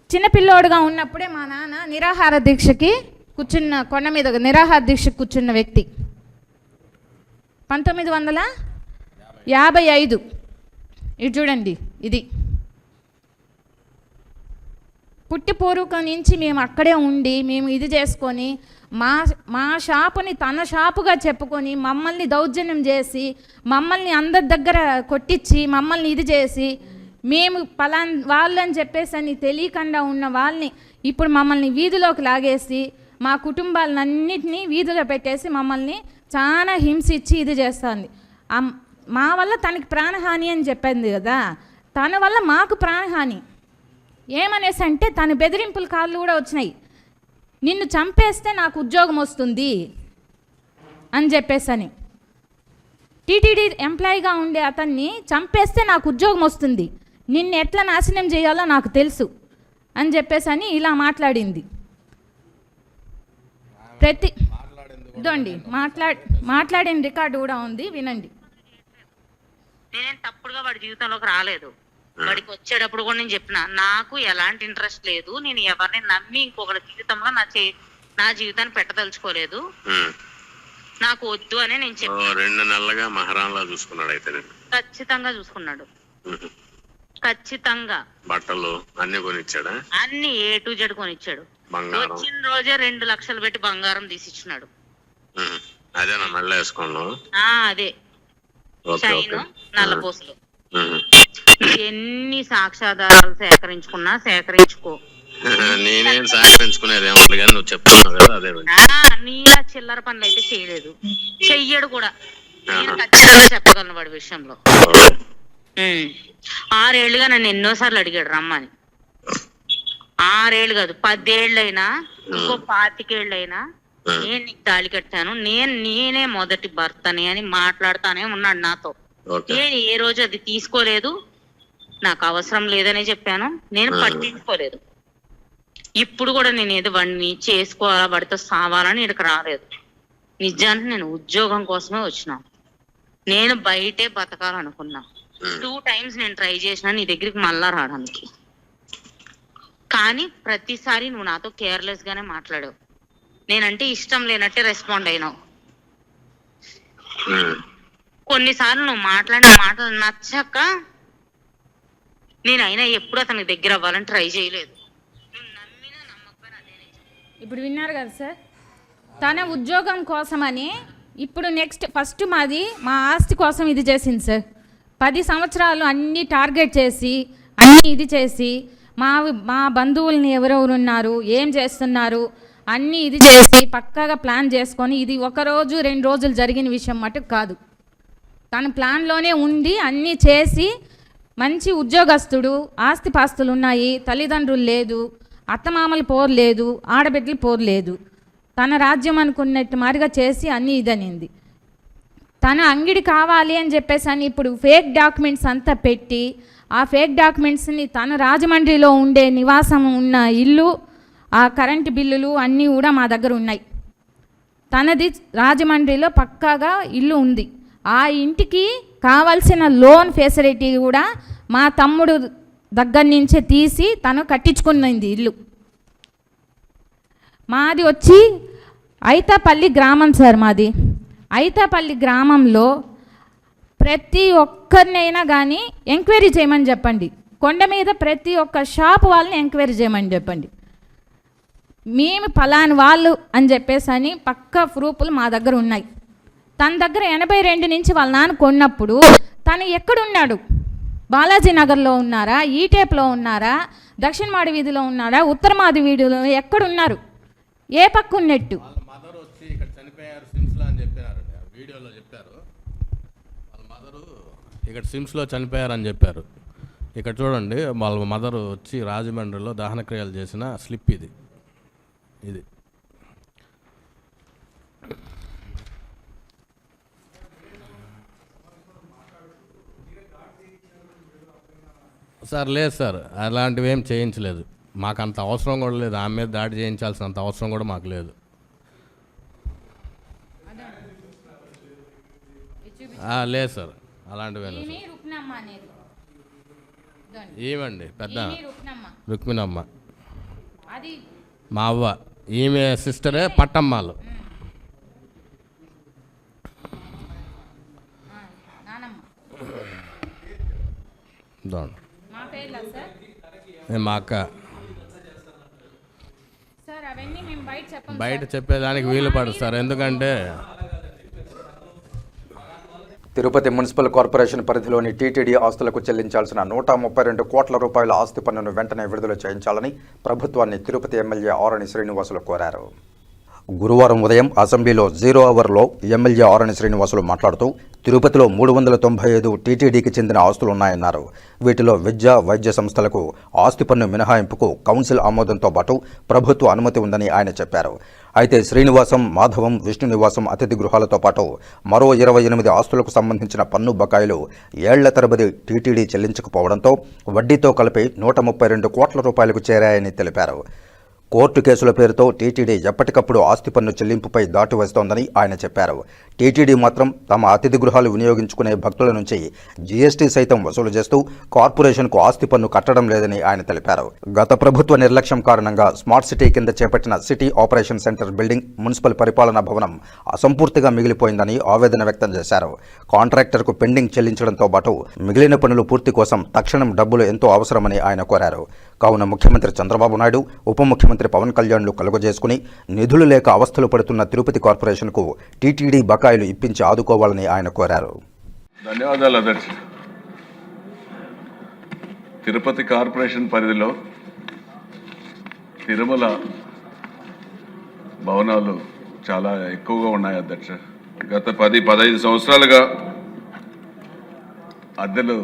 [SPEAKER 6] చిన్నపిల్లోడుగా ఉన్నప్పుడే మా నాన్న నిరాహార దీక్షకి కూర్చున్న, కొండ మీద నిరాహార దీక్షకు కూర్చున్న వ్యక్తి. 1955 ఇది చూడండి. ఇది పుట్టిపూర్వకం నుంచి మేము అక్కడే ఉండి మేము ఇది చేసుకొని మా షాపుని తన షాపుగా చెప్పుకొని మమ్మల్ని దౌర్జన్యం చేసి మమ్మల్ని అందరి దగ్గర కొట్టించి మమ్మల్ని ఇది చేసి మేము వాళ్ళు అని చెప్పేసి అని తెలియకుండా ఉన్న వాళ్ళని ఇప్పుడు మమ్మల్ని వీధిలోకి లాగేసి మా కుటుంబాలన్నింటినీ వీధిలో పెట్టేసి మమ్మల్ని చాలా హింసించి ఇది చేస్తుంది. మా వల్ల తనకి ప్రాణహాని అని చెప్పింది కదా, తన వల్ల మాకు ప్రాణహాని ఏమనేసి అంటే తన బెదిరింపుల కాళ్ళు కూడా వచ్చినాయి. నిన్ను చంపేస్తే నాకు ఉద్యోగం వస్తుంది అని చెప్పేసని, టీటీడీ ఎంప్లాయీగా ఉండే అతన్ని చంపేస్తే నాకు ఉద్యోగం వస్తుంది, నిన్ను ఎట్లా నాశనం చేయాలో నాకు తెలుసు అని చెప్పేసని ఇలా మాట్లాడింది. ఇదండి మాట్లాడిన రికార్డు కూడా ఉంది, వినండి.
[SPEAKER 7] నేనేం తప్పుడుగా వాడి జీవితంలోకి రాలేదు. వాడికి వచ్చేటప్పుడు కూడా నేను చెప్పిన నాకు ఎలాంటి ఇంట్రెస్ట్ లేదు, నేను ఎవరిని నమ్మి ఇంకొకరి జీవితంలో నా జీవితాన్ని పెట్టదలుచుకోలేదు, నాకు వద్దు అని నేను చెప్పి
[SPEAKER 8] 2 నెలలుగా మహారాణిలా చూసుకున్నాడు. అయితే
[SPEAKER 7] ఖచ్చితంగా చూసుకున్నాడు, ఖచ్చితంగా.
[SPEAKER 8] బట్టలు అన్ని కొనిచ్చాడా?
[SPEAKER 7] అన్ని A to Z కొనిచ్చాడు. వచ్చిన రోజే 2 లక్షలు పెట్టి బంగారం తీసిచ్చినాడు.
[SPEAKER 8] అదేనా మెల్ల వేసుకోండి?
[SPEAKER 7] అదే చైన్, నల్లపూసలు. ఎన్ని సాక్ష్యాధారాలు సేకరించుకో.
[SPEAKER 8] నేనేం సహకరించుకునేది ఏమో కానీ నువ్వు చెప్తున్నావు కదా, అదే
[SPEAKER 7] నీలా చిల్లర పనులు అయితే చేయలేదు, చెయ్యడు కూడా. నేను ఖచ్చితంగా చెప్పగలను వాడి విషయంలో. 6 ఏళ్ళుగా నన్ను ఎన్నోసార్లు అడిగాడు రమ్మని. 6 ఏళ్ళు కాదు, 10 ఏళ్ళైనా ఇంకో 25 ఏళ్ళైనా నేను నీకు తాళి కట్టాను, నేనే మొదటి భర్తని అని మాట్లాడుతానే ఉన్నాడు నాతో. నేను ఏ రోజు అది తీసుకోలేదు, నాకు అవసరం లేదని చెప్పాను, నేను పట్టించుకోలేదు. ఇప్పుడు కూడా నేను ఏదో వాడిని చేసుకోవాలా, వాడితో సావాలని ఇక్కడికి రాలేదు. నిజానికి నేను ఉద్యోగం కోసమే వచ్చినా, నేను బయటే బతకాలనుకున్నా. 2 times నేను ట్రై చేసినా నీ దగ్గరికి మళ్ళా రావడానికి, కానీ ప్రతిసారి నువ్వు నాతో కేర్లెస్ గానే మాట్లాడావు. నేనంటే ఇష్టం లేనట్టే రెస్పాండ్ అయినావు. కొన్నిసార్లు నువ్వు మాట్లాడిన మాటలు నచ్చక నేనైనా ఎప్పుడు అతనికి దగ్గర అవ్వాలని ట్రై చేయలేదు.
[SPEAKER 6] ఇప్పుడు విన్నారు కదా సార్, తన ఉద్యోగం కోసమని ఇప్పుడు ఫస్ట్ మా ఆస్తి కోసం ఇది చేసింది సార్. 10 సంవత్సరాలు అన్నీ టార్గెట్ చేసి అన్నీ ఇది చేసి మా బంధువుల్ని ఎవరెవరు ఉన్నారు, ఏం చేస్తున్నారు అన్నీ ఇది చేసి పక్కాగా ప్లాన్ చేసుకొని, ఇది 1 రోజు 2 రోజులు జరిగిన విషయం మటుకు కాదు. తన ప్లాన్లోనే ఉండి అన్నీ చేసి మంచి ఉద్యోగస్తుడు, ఆస్తిపాస్తులు ఉన్నాయి, తల్లిదండ్రులు లేదు, అత్తమామలు పోరు లేదు, ఆడబిడ్డలు పోరు లేదు, తన రాజ్యం అనుకున్నట్టు మాదిరిగా చేసి అన్నీ ఇదనింది. తన అంగిడి కావాలి అని చెప్పేసి అని ఇప్పుడు ఫేక్ డాక్యుమెంట్స్ అంతా పెట్టి ఆ ఫేక్ డాక్యుమెంట్స్ని తన రాజమండ్రిలో ఉండే నివాసం ఉన్న ఇల్లు, ఆ కరెంటు బిల్లులు అన్నీ కూడా మా దగ్గర ఉన్నాయి. తనది రాజమండ్రిలో పక్కాగా ఇల్లు ఉంది. ఆ ఇంటికి కావాల్సిన లోన్ ఫెసిలిటీ కూడా మా తమ్ముడు దగ్గర నుంచే తీసి తను కట్టించుకున్నది ఇల్లు. మాది వచ్చి ఐతాపల్లి గ్రామం సార్. మాది ఐతాపల్లి గ్రామంలో ప్రతి ఒక్కరినైనా కానీ ఎంక్వైరీ చేయమని చెప్పండి. కొండ మీద ప్రతి ఒక్క షాప్ వాళ్ళని ఎంక్వైరీ చేయమని చెప్పండి. మేము ఫలాని వాళ్ళు అని చెప్పేసి అని పక్కా ప్రూఫ్లు మా దగ్గర ఉన్నాయి. తన దగ్గర 82 నుంచి వాళ్ళ నాన్న కొన్నప్పుడు తను ఎక్కడున్నాడు? బాలాజీ నగర్లో ఉన్నారా, ఈటేప్లో ఉన్నారా, దక్షిణ మాడి వీధిలో ఉన్నారా, ఉత్తర మాది వీధిలో ఎక్కడున్నారు? ఏ పక్క ఉన్నట్టు?
[SPEAKER 5] వాళ్ళ మదర్ వచ్చి ఇక్కడ చనిపోయారు సిమ్స్లో అని చెప్పారు, వీడియోలో చెప్పారు. వాళ్ళ మదరు ఇక్కడ సిమ్స్లో చనిపోయారని చెప్పారు. ఇక్కడ చూడండి, వాళ్ళ మదరు వచ్చి రాజమండ్రిలో దహనక్రియలు చేసిన స్లిప్ ఇది. సార్ లేదు సార్, అలాంటివి ఏం చేయించలేదు. మాకు అంత అవసరం కూడా లేదు. ఆమె మీద దాడి చేయించాల్సినంత అవసరం కూడా మాకు లేదు. లేదు సార్, అలాంటివి ఏమండి పెద్ద రుక్మిణమ్మ మా అవ్వ, ఈమె సిస్టరే పట్టమ్మాలు. మా అక్క. బయట చెప్పేదానికి వీలు పడదు సార్, ఎందుకంటే
[SPEAKER 1] తిరుపతి మున్సిపల్ కార్పొరేషన్ పరిధిలోని టీటీడీ ఆస్తులకు చెల్లించాల్సిన 132 కోట్ల రూపాయల ఆస్తి పన్నును వెంటనే విడుదల చేయించాలని ప్రభుత్వాన్ని తిరుపతి ఎమ్మెల్యే ఆరణి శ్రీనివాసులు కోరారు. గురువారం ఉదయం అసెంబ్లీలో 0 అవర్లో ఎమ్మెల్యే ఆరణి శ్రీనివాసులు మాట్లాడుతూ తిరుపతిలో 395 టీటీడీకి చెందిన ఆస్తులున్నాయన్నారు. వీటిలో విద్యా, వైద్య సంస్థలకు ఆస్తి పన్ను మినహాయింపుకు కౌన్సిల్ ఆమోదంతో పాటు ప్రభుత్వ అనుమతి ఉందని ఆయన చెప్పారు. అయితే శ్రీనివాసం, మాధవం, విష్ణు నివాసం అతిథి గృహాలతో పాటు మరో 28 ఆస్తులకు సంబంధించిన పన్ను బకాయిలు ఏళ్ల తరబడి టీటీడీ చెల్లించకపోవడంతో వడ్డీతో కలిపి 132 కోట్ల రూపాయలకు చేరాయని తెలిపారు. కోర్టు కేసుల పేరుతో టీటీడీ ఎప్పటికప్పుడు ఆస్తి పన్ను చెల్లింపుపై దాటి వస్తోందని ఆయన చెప్పారు. టీటీడీ మాత్రం తమ అతిథి గృహాలు వినియోగించుకునే భక్తుల నుంచి జీఎస్టీ సైతం వసూలు చేస్తూ కార్పొరేషన్కు ఆస్తి పన్ను కట్టడం లేదని ఆయన తెలిపారు. గత ప్రభుత్వ నిర్లక్ష్యం కారణంగా స్మార్ట్ సిటీ కింద చేపట్టిన city operation centre building, municipal పరిపాలనా భవనం అసంపూర్తిగా మిగిలిపోయిందని ఆవేదన వ్యక్తం చేశారు. కాంట్రాక్టర్కు పెండింగ్ చెల్లించడంతో పాటు మిగిలిన పనులు పూర్తి కోసం తక్షణం డబ్బులు ఎంతో అవసరమని ఆయన కోరారు. కావున ముఖ్యమంత్రి చంద్రబాబు నాయుడు, ఉప ముఖ్యమంత్రి పవన్ కళ్యాణ్లు కలుగజేసుకుని నిధులు లేక అవస్థలు పడుతున్న తిరుపతి కార్పొరేషన్కు టీటీడీ బకాయిలు ఇప్పించి ఆదుకోవాలని ఆయన కోరారు.
[SPEAKER 9] ధన్యవాదాలు అధ్యక్ష. తిరుపతి కార్పొరేషన్ పరిధిలో తిరుమల భవనాలు చాలా ఎక్కువగా ఉన్నాయి అధ్యక్ష. గత 10-15 సంవత్సరాలుగా అద్దెలు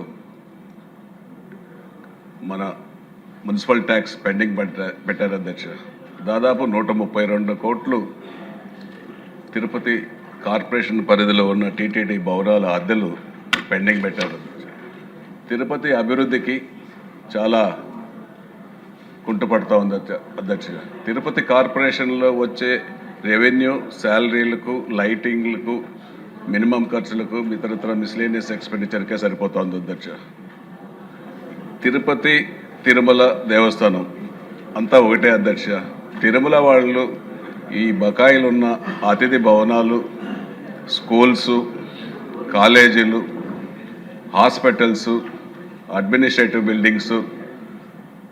[SPEAKER 9] మన మున్సిపల్ ట్యాక్స్ పెండింగ్ పెట్టారు అధ్యక్ష. దాదాపు 132 కోట్లు తిరుపతి కార్పొరేషన్ పరిధిలో ఉన్న టీటీడీ భవనాల అద్దెలు పెండింగ్ పెట్టారు. తిరుపతి అభివృద్ధికి చాలా కుంటుపడుతూ ఉంది అధ్యక్ష. తిరుపతి కార్పొరేషన్లో వచ్చే రెవెన్యూ, శాలరీలకు, లైటింగ్లకు, మినిమం ఖర్చులకు, ఇతరత్ర మిస్లేనియస్ ఎక్స్పెండిచర్కే సరిపోతుంది అధ్యక్ష. తిరుపతి తిరుమల దేవస్థానం అంతా ఒకటే అధ్యక్ష. తిరుమల వాళ్ళు ఈ బకాయిలు ఉన్న అతిథి భవనాలు, స్కూల్స్, కాలేజీలు, హాస్పిటల్స్, అడ్మినిస్ట్రేటివ్ బిల్డింగ్స్,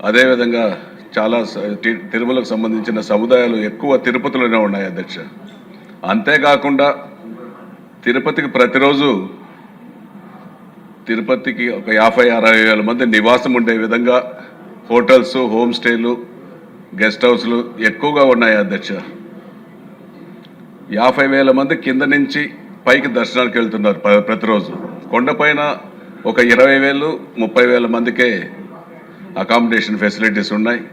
[SPEAKER 9] అదేవిధంగా చాలా తిరుమలకు సంబంధించిన సముదాయాలు ఎక్కువ తిరుపతిలోనే ఉన్నాయి అధ్యక్ష. అంతేకాకుండా తిరుపతికి ప్రతిరోజు తిరుపతికి ఒక 50-60 వేల మంది నివాసం ఉండే విధంగా హోటల్స్, హోమ్ స్టేలు, గెస్ట్ హౌస్లు ఎక్కువగా ఉన్నాయి అధ్యక్ష. 50,000 మంది కింద నుంచి పైకి దర్శనానికి వెళ్తున్నారు ప్రతిరోజు. కొండపైన ఒక 20,000, 30,000 మందికే అకామిడేషన్ ఫెసిలిటీస్ ఉన్నాయి.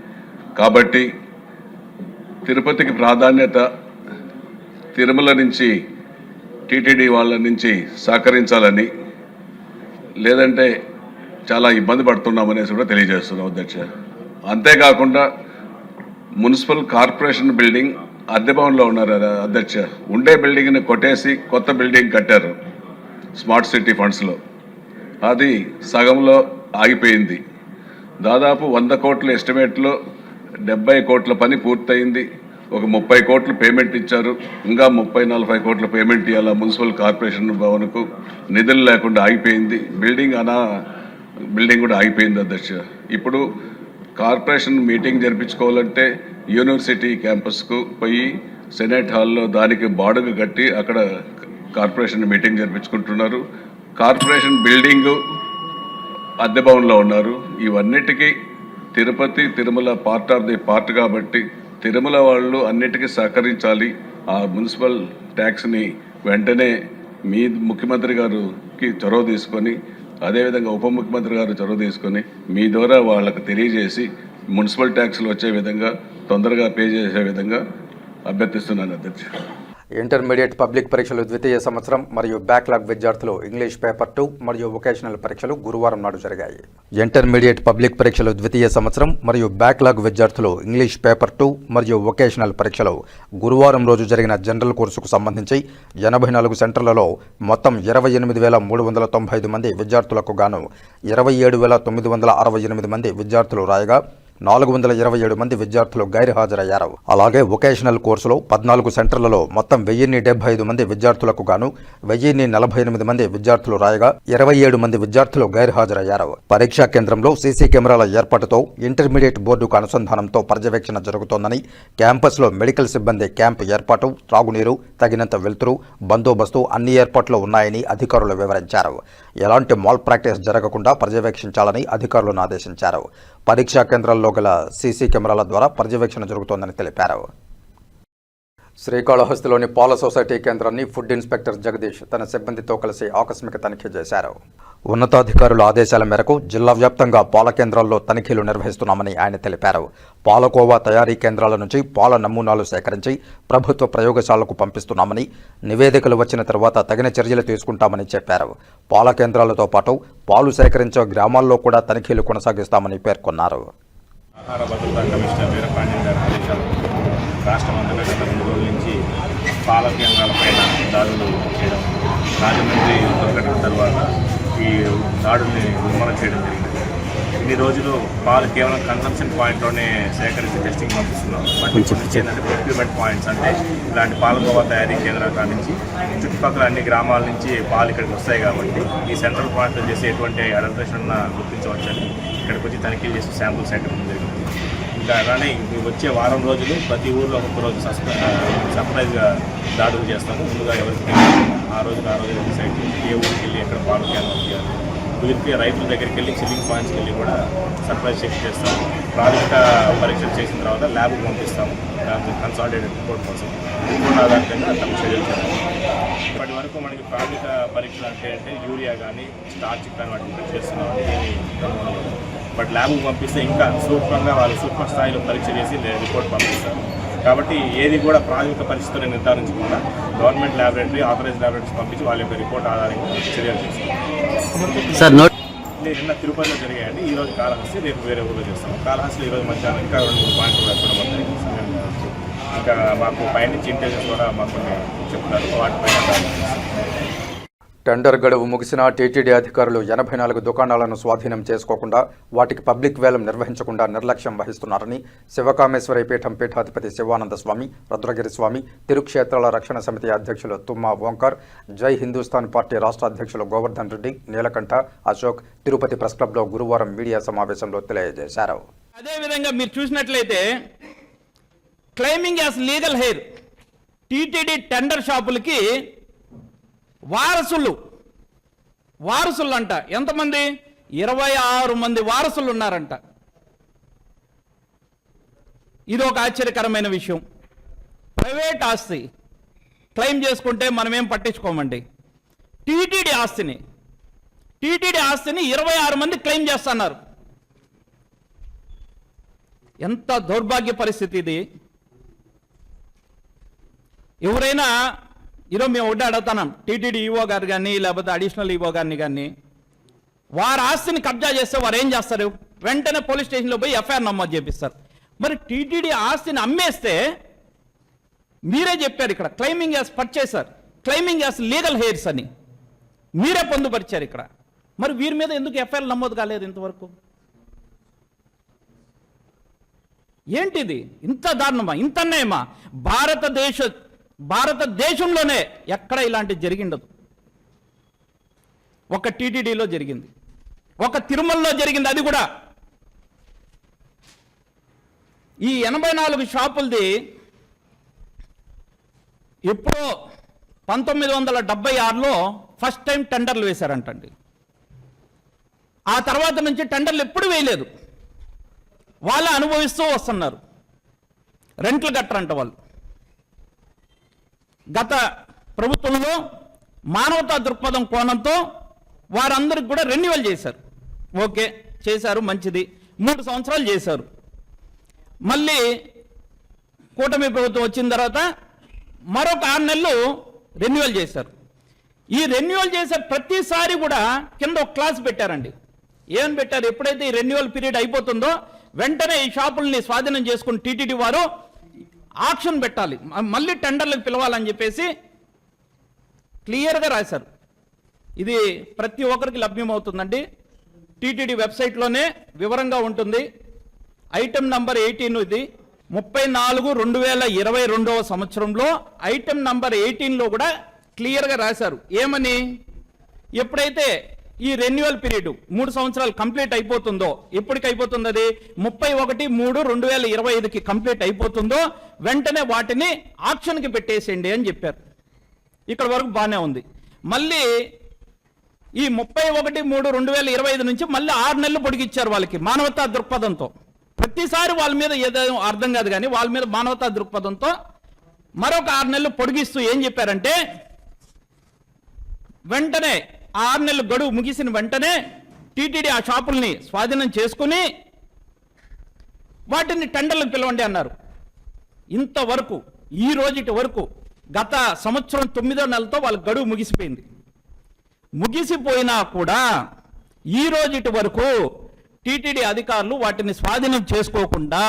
[SPEAKER 9] కాబట్టి తిరుపతికి ప్రాధాన్యత తిరుమల నుంచి, టీటీడీ వాళ్ళ నుంచి సహకరించాలని, లేదంటే చాలా ఇబ్బంది పడుతున్నామనేసి కూడా తెలియజేస్తున్నాం అధ్యక్ష. అంతేకాకుండా మున్సిపల్ కార్పొరేషన్ బిల్డింగ్ అద్దె భవన్లో ఉన్నారు అధ్యక్ష. ఉండే బిల్డింగ్ని కొట్టేసి కొత్త బిల్డింగ్ కట్టారు స్మార్ట్ సిటీ ఫండ్స్లో. అది సగంలో ఆగిపోయింది. దాదాపు 100 కోట్ల ఎస్టిమేట్లో 70 కోట్ల పని పూర్తయింది. ఒక 30 కోట్లు పేమెంట్ ఇచ్చారు. ఇంకా 30-40 కోట్ల పేమెంట్ ఇవ్వాల మున్సిపల్ కార్పొరేషన్ భవన్కు. నిధులు లేకుండా ఆగిపోయింది. బిల్డింగ్ కూడా ఆగిపోయింది అధ్యక్ష. ఇప్పుడు కార్పొరేషన్ మీటింగ్ జరిపించుకోవాలంటే యూనివర్సిటీ క్యాంపస్కు పోయి సెనేట్ హాల్లో దానికి బాడుగ కట్టి అక్కడ కార్పొరేషన్ మీటింగ్ జరిపించుకుంటున్నారు. కార్పొరేషన్ బిల్డింగు అద్దె భవన్లో ఉన్నారు. ఇవన్నిటికీ తిరుపతి, తిరుమల పార్ట్ కాబట్టి తిరుమల వాళ్ళు అన్నిటికీ సహకరించాలి. ఆ మున్సిపల్ ట్యాక్స్ని వెంటనే మీ ముఖ్యమంత్రి గారికి చొరవ తీసుకొని, అదేవిధంగా ఉప ముఖ్యమంత్రి గారు చొరవ తీసుకొని మీ ద్వారా వాళ్ళకు తెలియజేసి మున్సిపల్ ట్యాక్స్లు వచ్చే విధంగా తొందరగా పే చేసే విధంగా అభ్యర్థిస్తున్నాను అధ్యక్ష.
[SPEAKER 1] ఇంటర్మీడియట్ పబ్లిక్ పరీక్షలు ద్వితీయ సంవత్సరం మరియు బ్యాక్లాగ్ విద్యార్థులు ఇంగ్లీష్ పేపర్ 2 మరియు వొకేషనల్ పరీక్షలు గురువారం నాడు జరిగాయి. ఇంటర్మీడియట్ పబ్లిక్ పరీక్షలు ద్వితీయ సంవత్సరం మరియు బ్యాక్లాగ్ విద్యార్థులు ఇంగ్లీష్ పేపర్ 2 మరియు వొకేషనల్ పరీక్షలు గురువారం రోజు జరిగిన జనరల్ కోర్సుకు సంబంధించి 84 సెంటర్లలో మొత్తం 28,395 మంది విద్యార్థులకు గాను 27,968 మంది విద్యార్థులు రాయగా 427 మంది విద్యార్థులు గైర్హాజరయ్యారు. అలాగే వొకేషనల్ కోర్సులో 14 సెంటర్లలో మొత్తం 1075 మంది విద్యార్థులకు గాను 1048 మంది విద్యార్థులు రాయగా 27 మంది విద్యార్థులు గైర్హాజరయ్యారు. పరీక్షా కేంద్రంలో సీసీ కెమెరాల ఏర్పాటుతో ఇంటర్మీడియట్ బోర్డుకు అనుసంధానంతో పర్యవేక్షణ జరుగుతోందని, క్యాంపస్లో మెడికల్ సిబ్బంది క్యాంపు ఏర్పాటు, త్రాగునీరు, తగినంత వెలుతురు, బందోబస్తు అన్ని ఏర్పాట్లు ఉన్నాయని అధికారులు వివరించారు. ఎలాంటి మాల్ ప్రాక్టీస్ జరగకుండా పర్యవేక్షించాలని అధికారులను ఆదేశించారు. పరీక్షా కేంద్రాల్లో గల సీసీ కెమెరాల ద్వారా పర్యవేక్షణ జరుగుతోందని తెలిపారు. శ్రీకాళహస్తిలోని పాల సొసైటీ కేంద్రాన్ని ఫుడ్ ఇన్స్పెక్టర్ జగదీష్ తన సిబ్బందితో కలిసి ఆకస్మిక తనిఖీ చేశారు. ఉన్నతాధికారుల ఆదేశాల మేరకు జిల్లా వ్యాప్తంగా పాల కేంద్రాల్లో తనిఖీలు నిర్వహిస్తున్నామని ఆయన తెలిపారు. పాలకోవా తయారీ కేంద్రాల నుంచి పాల నమూనాలు సేకరించి ప్రభుత్వ ప్రయోగశాలకు పంపిస్తున్నామని, నివేదికలు వచ్చిన తర్వాత తగిన చర్యలు తీసుకుంటామని చెప్పారు. పాల కేంద్రాలతో పాటు పాలు సేకరించే గ్రామాల్లో కూడా తనిఖీలు కొనసాగిస్తామని పేర్కొన్నారు.
[SPEAKER 10] ఆహార భద్రతా కమిషనర్ వీరపాండ్యన్ గారి ఆదేశాలు రాష్ట్రమంతటా గత 2 రోజుల నుంచి పాల కేంద్రాలపైన దాడులు చేయడం, రాజమండ్రి దుర్ఘటన తర్వాత ఈ దాడుల్ని నిర్మూలన చేయడం జరిగింది. ఇన్ని రోజులు పాలు కేవలం కన్సంప్షన్ పాయింట్లోనే సేకరించి టెస్టింగ్ పంపిస్తున్నాం. బట్ ఇప్పుడు నుంచి ఏంటంటే ప్రొక్యూర్మెంట్ పాయింట్స్, అంటే ఇలాంటి పాలకోవా తయారీ కేంద్రాల కాడ నుంచి చుట్టుపక్కల అన్ని గ్రామాల నుంచి పాలు ఇక్కడికి వస్తాయి కాబట్టి ఈ సెంట్రల్ పాయింట్లో చేసి ఎటువంటి అడల్ట్రేషన్ గుర్తించవచ్చని ఇక్కడికి వచ్చి తనిఖీలు చేసి శాంపుల్ సేకరించడం జరిగింది. ఇంకా అలానే వచ్చే వారం రోజులు ప్రతి ఊర్లో ఒక్కొక్క రోజు సర్ప్రైజ్గా దాడులు చేస్తాము. ముందుగా ఎవరికి ఆ రోజు డిసైడ్ చేసి ఏ ఊరికి వెళ్ళి ఎక్కడ పాలు కేంద్రం చేయాలి, కుదిరితే రైతుల దగ్గరికి వెళ్ళి చిల్లింగ్ పాయింట్స్కి వెళ్ళి కూడా సర్ప్రైజ్ చెక్ చేస్తాము. ప్రాథమిక పరీక్షలు చేసిన తర్వాత ల్యాబ్కి పంపిస్తాము కన్సాలిడేటెడ్ రిపోర్ట్ కోసం. రిపోర్ట్ ఆధారంగా తమ చర్యలు చేస్తాము. ఇప్పటి వరకు మనకి ప్రాథమిక పరీక్షలు అంటే యూరియా కానీ స్టార్చ్ కానీ వాటిని చేస్తున్నామని కనుగొనలేదు. బట్ ల్యాబ్కి పంపిస్తే ఇంకా సూక్ష్మంగా వాళ్ళు సూక్ష్మ స్థాయిలో పరీక్ష చేసి రిపోర్ట్ పంపిస్తారు. కాబట్టి ఏది కూడా ప్రాథమిక పరిస్థితులను నిర్ధారించకుండా గవర్నమెంట్ ల్యాబొరేటరీ, ఆథరైజ్డ్ ల్యాబొరేటరీస్ పంపించి వాళ్ళ యొక్క రిపోర్ట్ ఆధారంగా చర్యలు చేస్తారు. నిన్న తిరుపతిలో జరిగాయండి, ఈరోజు కాళహస్తి, రేపు వేరే ఊళ్ళో చేస్తాము. కాళహస్తిలో ఈరోజు మధ్యాహ్నం ఇంకా 2-3 పాయింట్లు ఎక్కడ మొత్తం సమయం కావచ్చు. ఇంకా మాకు పైనుంచి ఇంటెలిజెన్స్ కూడా మాకు చెప్తారు, వాటిపైన
[SPEAKER 1] టెండర్ గడువు ముగిసినా టీటీడీ అధికారులు 84 దుకాణాలను స్వాధీనం చేసుకోకుండా వాటికి పబ్లిక్ వేలం నిర్వహించకుండా నిర్లక్ష్యం వహిస్తున్నారని శివకామేశ్వరి పీఠం పీఠాధిపతి శివానంద స్వామి, రుద్రగిరి స్వామి, తిరుక్షేత్రాల రక్షణ సమితి అధ్యక్షులు తుమ్మా ఓంకార్, జై హిందుస్థాన్ పార్టీ రాష్ట్ర అధ్యక్షులు గోవర్ధన్ రెడ్డి, నీలకంఠ, అశోక్ తిరుపతి ప్రెస్ క్లబ్లో గురువారం మీడియా సమావేశంలో తెలియజేశారు.
[SPEAKER 11] అదేవిధంగా మీరు చూసినట్లయితే claiming as legal heir TTD tender షాపులకి వారసులు అంట. ఎంతమంది? 26 మంది వారసులు ఉన్నారంట. ఇది ఒక ఆశ్చర్యకరమైన విషయం. ప్రైవేట్ ఆస్తి క్లెయిమ్ చేసుకుంటే మనమేం పట్టించుకోమండి. టీటీడీ ఆస్తిని 26 మంది క్లెయిమ్ చేస్తున్నారు. ఎంత దౌర్భాగ్య పరిస్థితి ఇది. ఎవరైనా ఈరోజు మేము ఒకటి అడుగుతున్నాం, టీటీడీ ఈవో గారు కానీ లేకపోతే అడిషనల్ ఈవో గారిని కానీ, వారి ఆస్తిని కబ్జా చేస్తే వారు ఏం చేస్తారు? వెంటనే పోలీస్ స్టేషన్లో పోయి ఎఫ్ఐఆర్ నమోదు చేపిస్తారు. మరి టీటీడీ ఆస్తిని అమ్మేస్తే మీరే చెప్పారు ఇక్కడ claiming as purchaser, claiming as legal hairs అని మీరే పొందుపరిచారు ఇక్కడ. మరి వీరి మీద ఎందుకు ఎఫ్ఐఆర్ నమోదు కాలేదు ఇంతవరకు? ఏంటిది? ఇంత దారుణమా, ఇంత అన్యాయమా? భారతదేశంలోనే ఎక్కడ ఇలాంటి జరిగిండదు. ఒక టీటీడీలో జరిగింది, ఒక తిరుమలలో జరిగింది. అది కూడా ఈ 84 షాపులది ఎప్పుడో 1976లో ఫస్ట్ టైం టెండర్లు వేశారంటండి. ఆ తర్వాత నుంచి టెండర్లు ఎప్పుడు వేయలేదు. వాళ్ళే అనుభవిస్తూ వస్తున్నారు. రెంట్లు కట్టరంట వాళ్ళు. గత ప్రభుత్వంలో మానవతా దృక్పథం కోణంతో వారందరికి కూడా రెన్యువల్ చేశారు. ఓకే చేశారు, మంచిది. 3 సంవత్సరాలు చేశారు. మళ్ళీ కూటమి ప్రభుత్వం వచ్చిన తర్వాత మరొక 6 నెలలు రెన్యువల్ చేశారు. ఈ రెన్యువల్ చేసే ప్రతిసారి కూడా కింద ఒక క్లాస్ పెట్టారండి. ఏమని పెట్టారు? ఎప్పుడైతే ఈ రెన్యువల్ పీరియడ్ అయిపోతుందో వెంటనే ఈ షాపుల్ని స్వాధీనం చేసుకుని టీటీడీ వారు ఆక్షన్ పెట్టాలి, మళ్ళీ టెండర్లకు పిలవాలని చెప్పేసి క్లియర్గా రాశారు. ఇది ప్రతి ఒక్కరికి లభ్యమవుతుందండి. టీటీడీ వెబ్సైట్లోనే వివరంగా ఉంటుంది. ఐటెం నంబర్ 18 ఇది 34/2022 సంవత్సరంలో ఐటెం నంబర్ 18లో కూడా క్లియర్గా రాశారు. ఏమని? ఎప్పుడైతే ఈ రెన్యువల్ పీరియడ్ 3 సంవత్సరాలు కంప్లీట్ అయిపోతుందో, ఎప్పటికి అయిపోతుంది అది? 31/3/2025కి కంప్లీట్ అయిపోతుందో వెంటనే వాటిని ఆక్షన్కి పెట్టేసేయండి అని చెప్పారు. ఇక్కడ వరకు బాగానే ఉంది. మళ్ళీ ఈ 31/3/2025 నుంచి మళ్ళీ 6 నెలలు పొడిగిచ్చారు వాళ్ళకి మానవతా దృక్పథంతో. ప్రతిసారి వాళ్ళ మీద ఏదో అర్థం కాదు కానీ వాళ్ళ మీద మానవతా దృక్పథంతో మరొక 6 నెలలు పొడిగిస్తూ ఏం చెప్పారంటే, వెంటనే 6 నెలలు గడువు ముగిసిన వెంటనే టీటీడీ ఆ షాపుల్ని స్వాధీనం చేసుకుని వాటిని టెండర్లకు పిలవండి అన్నారు. ఇంతవరకు ఈ రోజుటి వరకు గత సంవత్సరం 9వ నెలతో వాళ్ళ గడువు ముగిసిపోయింది. ముగిసిపోయినా కూడా ఈ రోజుటి వరకు టీటీడీ అధికారులు వాటిని స్వాధీనం చేసుకోకుండా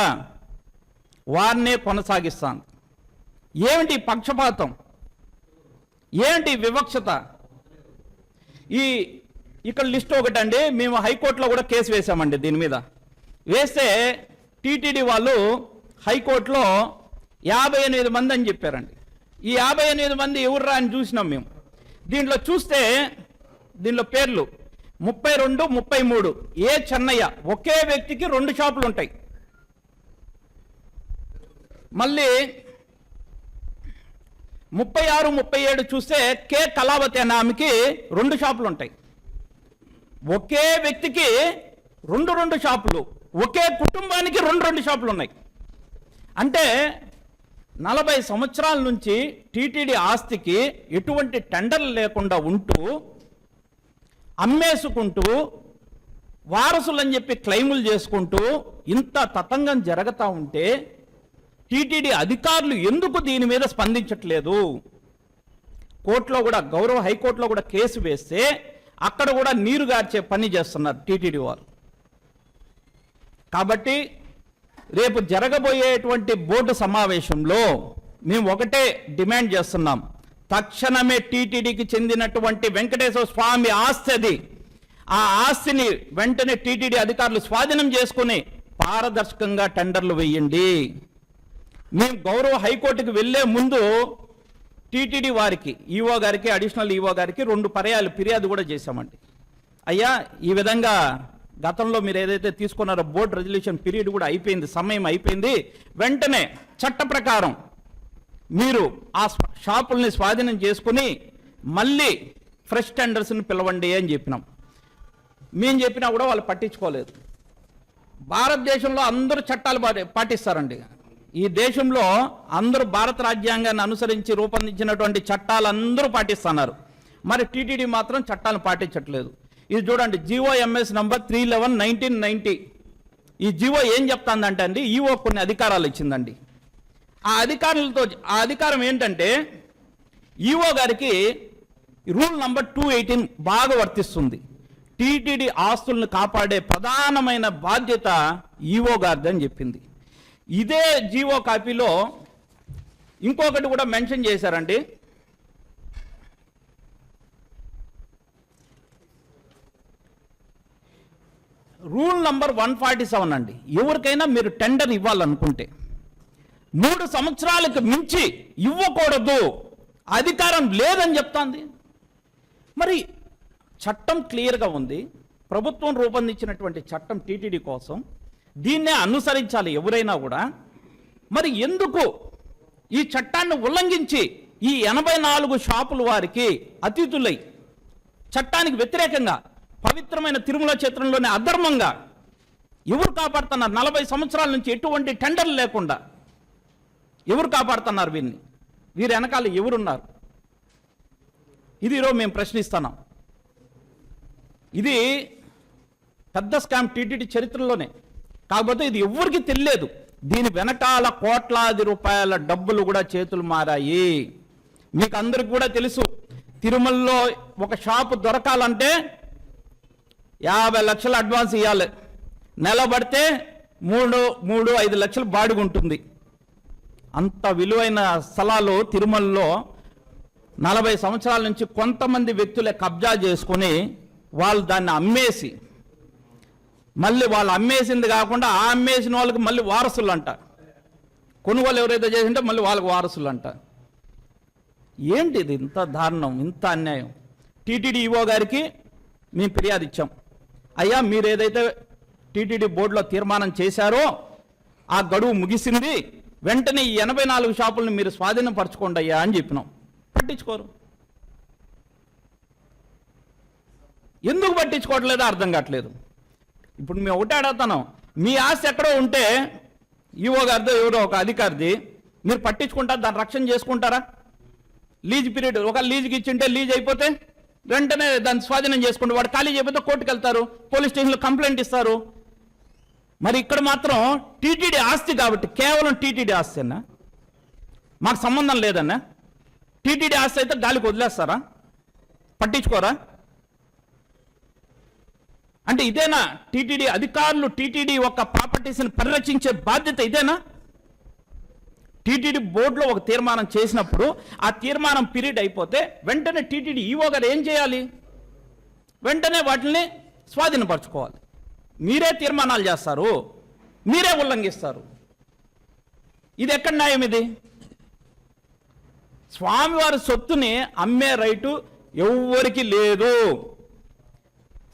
[SPEAKER 11] వారినే కొనసాగిస్తాను. ఏమిటి పక్షపాతం? ఏంటి వివక్షత? ఇక్కడ లిస్ట్ ఒకటండి. మేము హైకోర్టులో కూడా కేసు వేసామండి దీని మీద. వేస్తే టీటీడీ వాళ్ళు హైకోర్టులో 58 మంది అని చెప్పారండి. ఈ 58 మంది ఎవర్రా అని చూసినాం మేము. దీంట్లో చూస్తే దీనిలో పేర్లు 32, 33 ఏ చెన్నయ్య, ఒకే వ్యక్తికి 2 షాపులు ఉంటాయి. మళ్ళీ 36, 37 చూస్తే కే కళావతి అనే ఆమెకి 2 షాపులు ఉంటాయి. ఒకే వ్యక్తికి 2 షాపులు, ఒకే కుటుంబానికి 2 షాపులు ఉన్నాయి. అంటే 40 సంవత్సరాల నుంచి టీటీడీ ఆస్తికి ఎటువంటి టెండర్లు లేకుండా ఉంటూ అమ్మేసుకుంటూ వారసులని చెప్పి క్లెయిములు చేసుకుంటూ ఇంత తతంగం జరుగుతూ ఉంటే టీటీడీ అధికారులు ఎందుకు దీని మీద స్పందించట్లేదు? కోర్టులో కూడా హైకోర్టులో కూడా కేసు వేస్తే అక్కడ కూడా నీరు గార్చే పని చేస్తున్నారు టీటీడీ వారు. కాబట్టి రేపు జరగబోయేటువంటి బోర్డు సమావేశంలో మేము ఒకటే డిమాండ్ చేస్తున్నాం. తక్షణమే టీటీడీకి చెందినటువంటి వెంకటేశ్వర స్వామి ఆస్తి అది. ఆ ఆస్తిని వెంటనే టీటీడీ అధికారులు స్వాధీనం చేసుకుని పారదర్శకంగా టెండర్లు వేయండి. మేము గౌరవ హైకోర్టుకు వెళ్లే ముందు టీటీడీ వారికి, ఈఓ గారికి, అడిషనల్ ఈఓ గారికి 2 పర్యాలు ఫిర్యాదు కూడా చేశామండి. అయ్యా, ఈ విధంగా గతంలో మీరు ఏదైతే తీసుకున్నారో బోర్డు రెజల్యూషన్ పీరియడ్ కూడా అయిపోయింది, సమయం అయిపోయింది, వెంటనే చట్ట ప్రకారం మీరు ఆ షాపుల్ని స్వాధీనం చేసుకుని మళ్ళీ ఫ్రెష్ టెండర్స్ని పిలవండి అని చెప్పినాం. మేము చెప్పినా కూడా వాళ్ళు పట్టించుకోలేదు. భారతదేశంలో అందరూ చట్టాలు పాటిస్తారండి. ఈ దేశంలో అందరూ భారత రాజ్యాంగాన్ని అనుసరించి రూపొందించినటువంటి చట్టాలు అందరూ పాటిస్తున్నారు. మరి టీటీడీ మాత్రం చట్టాలను పాటించట్లేదు. ఇది చూడండి, GOMS నంబర్ 311/1990. ఈ జీవో ఏం చెప్తాందంటే అండి, ఈఓ కొన్ని అధికారాలు ఇచ్చిందండి. ఆ అధికారం ఏంటంటే ఈఓ గారికి రూల్ నంబర్ 218 బాగా వర్తిస్తుంది. టీటీడీ ఆస్తులను కాపాడే ప్రధానమైన బాధ్యత ఈఓ గారిది అని చెప్పింది. ఇదే జీవో కాపీలో ఇంకొకటి కూడా మెన్షన్ చేశారండి. రూల్ నంబర్ 147 అండి. ఎవరికైనా మీరు టెండర్ ఇవ్వాలనుకుంటే 3 సంవత్సరాలకు మించి ఇవ్వకూడదు, అధికారం లేదని చెప్తాంది. మరి చట్టం క్లియర్గా ఉంది. ప్రభుత్వం రూపొందించినటువంటి చట్టం టీటీడీ కోసం దీన్నే అనుసరించాలి ఎవరైనా కూడా. మరి ఎందుకు ఈ చట్టాన్ని ఉల్లంఘించి ఈ 84 షాపుల వారికి అతిథులై చట్టానికి వ్యతిరేకంగా పవిత్రమైన తిరుమల క్షేత్రంలోనే అధర్మంగా ఎవరు కాపాడుతున్నారు? 40 సంవత్సరాల నుంచి ఎటువంటి టెండర్లు లేకుండా ఎవరు కాపాడుతున్నారు? వీరి వెనకాల ఎవరున్నారు? ఇది ఈరోజు మేము ప్రశ్నిస్తున్నాం. ఇది పెద్ద స్కామ్ టీటీడీ చరిత్రలోనే. కాకపోతే ఇది ఎవరికి తెలియలేదు. దీని వెనకాల కోట్లాది రూపాయల డబ్బులు కూడా చేతులు మారాయి. మీకు అందరికి కూడా తెలుసు, తిరుమలలో ఒక షాపు దొరకాలంటే 50 లక్షలు అడ్వాన్స్ ఇవ్వాలి. నిలబడితే 3-5 లక్షలు బాడుగు ఉంటుంది. అంత విలువైన స్థలాలు తిరుమలలో 40 సంవత్సరాల నుంచి కొంతమంది వ్యక్తులే కబ్జా చేసుకుని వాళ్ళు దాన్ని అమ్మేసి మళ్ళీ వాళ్ళు అమ్మేసింది కాకుండా ఆ అమ్మేసిన వాళ్ళకి మళ్ళీ వారసులు అంట, కొనుగోలు ఎవరైతే చేసింటే మళ్ళీ వాళ్ళకి వారసులు అంట. ఏంటి ఇది? ఇంత దారుణం, ఇంత అన్యాయం. టీటీడీ ఈవో గారికి మేము ఫిర్యాదు ఇచ్చాం. అయ్యా, మీరు ఏదైతే టీటీడీ బోర్డులో తీర్మానం చేశారో ఆ గడువు ముగిసింది, వెంటనే ఈ 84 షాపులను మీరు స్వాధీనపరచుకోండి అయ్యా అని చెప్పినాం. పట్టించుకోరు. ఎందుకు పట్టించుకోవట్లేదో అర్థం కావట్లేదు. ఇప్పుడు మేము ఒకటే అడుగుతున్నాం, మీ ఆస్తి ఎక్కడో ఉంటే ఈవో గారితో ఎవరో ఒక అధికారిది, మీరు పట్టించుకుంటారా? దాన్ని రక్షణ చేసుకుంటారా? లీజ్ పీరియడ్ ఒక లీజుకి ఇచ్చింటే లీజ్ అయిపోతే వెంటనే దాన్ని స్వాధీనం చేసుకుంటే, వాడు ఖాళీ చేయకపోతే కోర్టుకు వెళ్తారు, పోలీస్ స్టేషన్లో కంప్లైంట్ ఇస్తారు. మరి ఇక్కడ మాత్రం టీటీడీ ఆస్తి కాబట్టి కేవలం టీటీడీ ఆస్తి అన్నా, మాకు సంబంధం లేదన్నా. టీటీడీ ఆస్తి అయితే గాలికి వదిలేస్తారా? పట్టించుకోరా? అంటే ఇదేనా టీటీడీ అధికారులు, టీటీడీ యొక్క ప్రాపర్టీస్ని పరిరక్షించే బాధ్యత ఇదేనా? టీటీడీ బోర్డులో ఒక తీర్మానం చేసినప్పుడు ఆ తీర్మానం పీరియడ్ అయిపోతే వెంటనే టీటీడీ ఈవో గారు ఏం చేయాలి? వెంటనే వాటిని స్వాధీనపరచుకోవాలి. మీరే తీర్మానాలు చేస్తారు, మీరే ఉల్లంఘిస్తారు. ఇది ఎక్కడ న్యాయం? ఇది స్వామివారి సొత్తుని అమ్మే రైటు ఎవ్వరికి లేదు.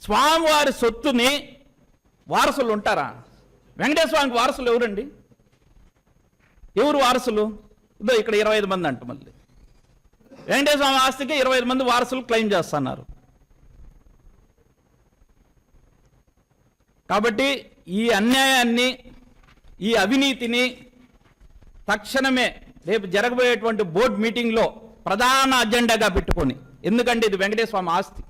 [SPEAKER 11] స్వామివారి సొత్తుని వారసులు ఉంటారా? వెంకటేశ్వర స్వామికి వారసులు ఎవరండి? ఎవరు వారసులు? ఇదో ఇక్కడ 25 మంది అంట. మళ్ళీ వెంకటేశ్వర స్వామి ఆస్తికి 25 మంది వారసులు క్లెయిమ్ చేస్తున్నారు. కాబట్టి ఈ అన్యాయాన్ని, ఈ అవినీతిని తక్షణమే రేపు జరగబోయేటువంటి బోర్డు మీటింగ్లో ప్రధాన అజెండాగా పెట్టుకొని, ఎందుకంటే ఇది వెంకటేశ్వర స్వామి ఆస్తి,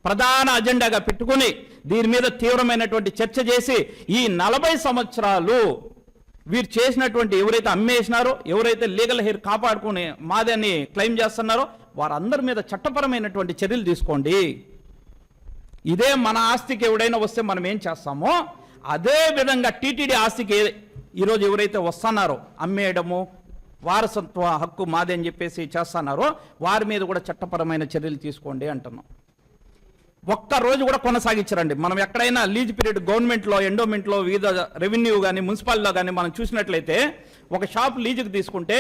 [SPEAKER 11] ప్రధాన అజెండాగా పెట్టుకొని దీని మీద తీవ్రమైనటువంటి చర్చ చేసి ఈ 40 సంవత్సరాలు వీరు చేసినటువంటి ఎవరైతే అమ్మేసినారో, ఎవరైతే లీగల్ హెయిర్ కాపాడుకుని మాదని క్లెయిమ్ చేస్తున్నారో వారందరి మీద చట్టపరమైనటువంటి చర్యలు తీసుకోండి. ఇదే మన ఆస్తికి ఎవడైనా వస్తే మనం ఏం చేస్తామో అదే విధంగా టీటీడీ ఆస్తికి ఈరోజు ఎవరైతే వస్తున్నారో, అమ్మేయడము, వారసత్వ హక్కు మాదే అని చెప్పేసి చేస్తున్నారో వారి మీద కూడా చట్టపరమైన చర్యలు తీసుకోండి అంటున్నాం. ఒక్కరోజు కూడా కొనసాగించరండి. మనం ఎక్కడైనా లీజ్ పీరియడ్ గవర్నమెంట్లో, ఎండోమెంట్లో, వివిధ రెవెన్యూ కానీ మున్సిపాలిటీలో కానీ మనం చూసినట్లయితే ఒక షాప్ లీజుకి తీసుకుంటే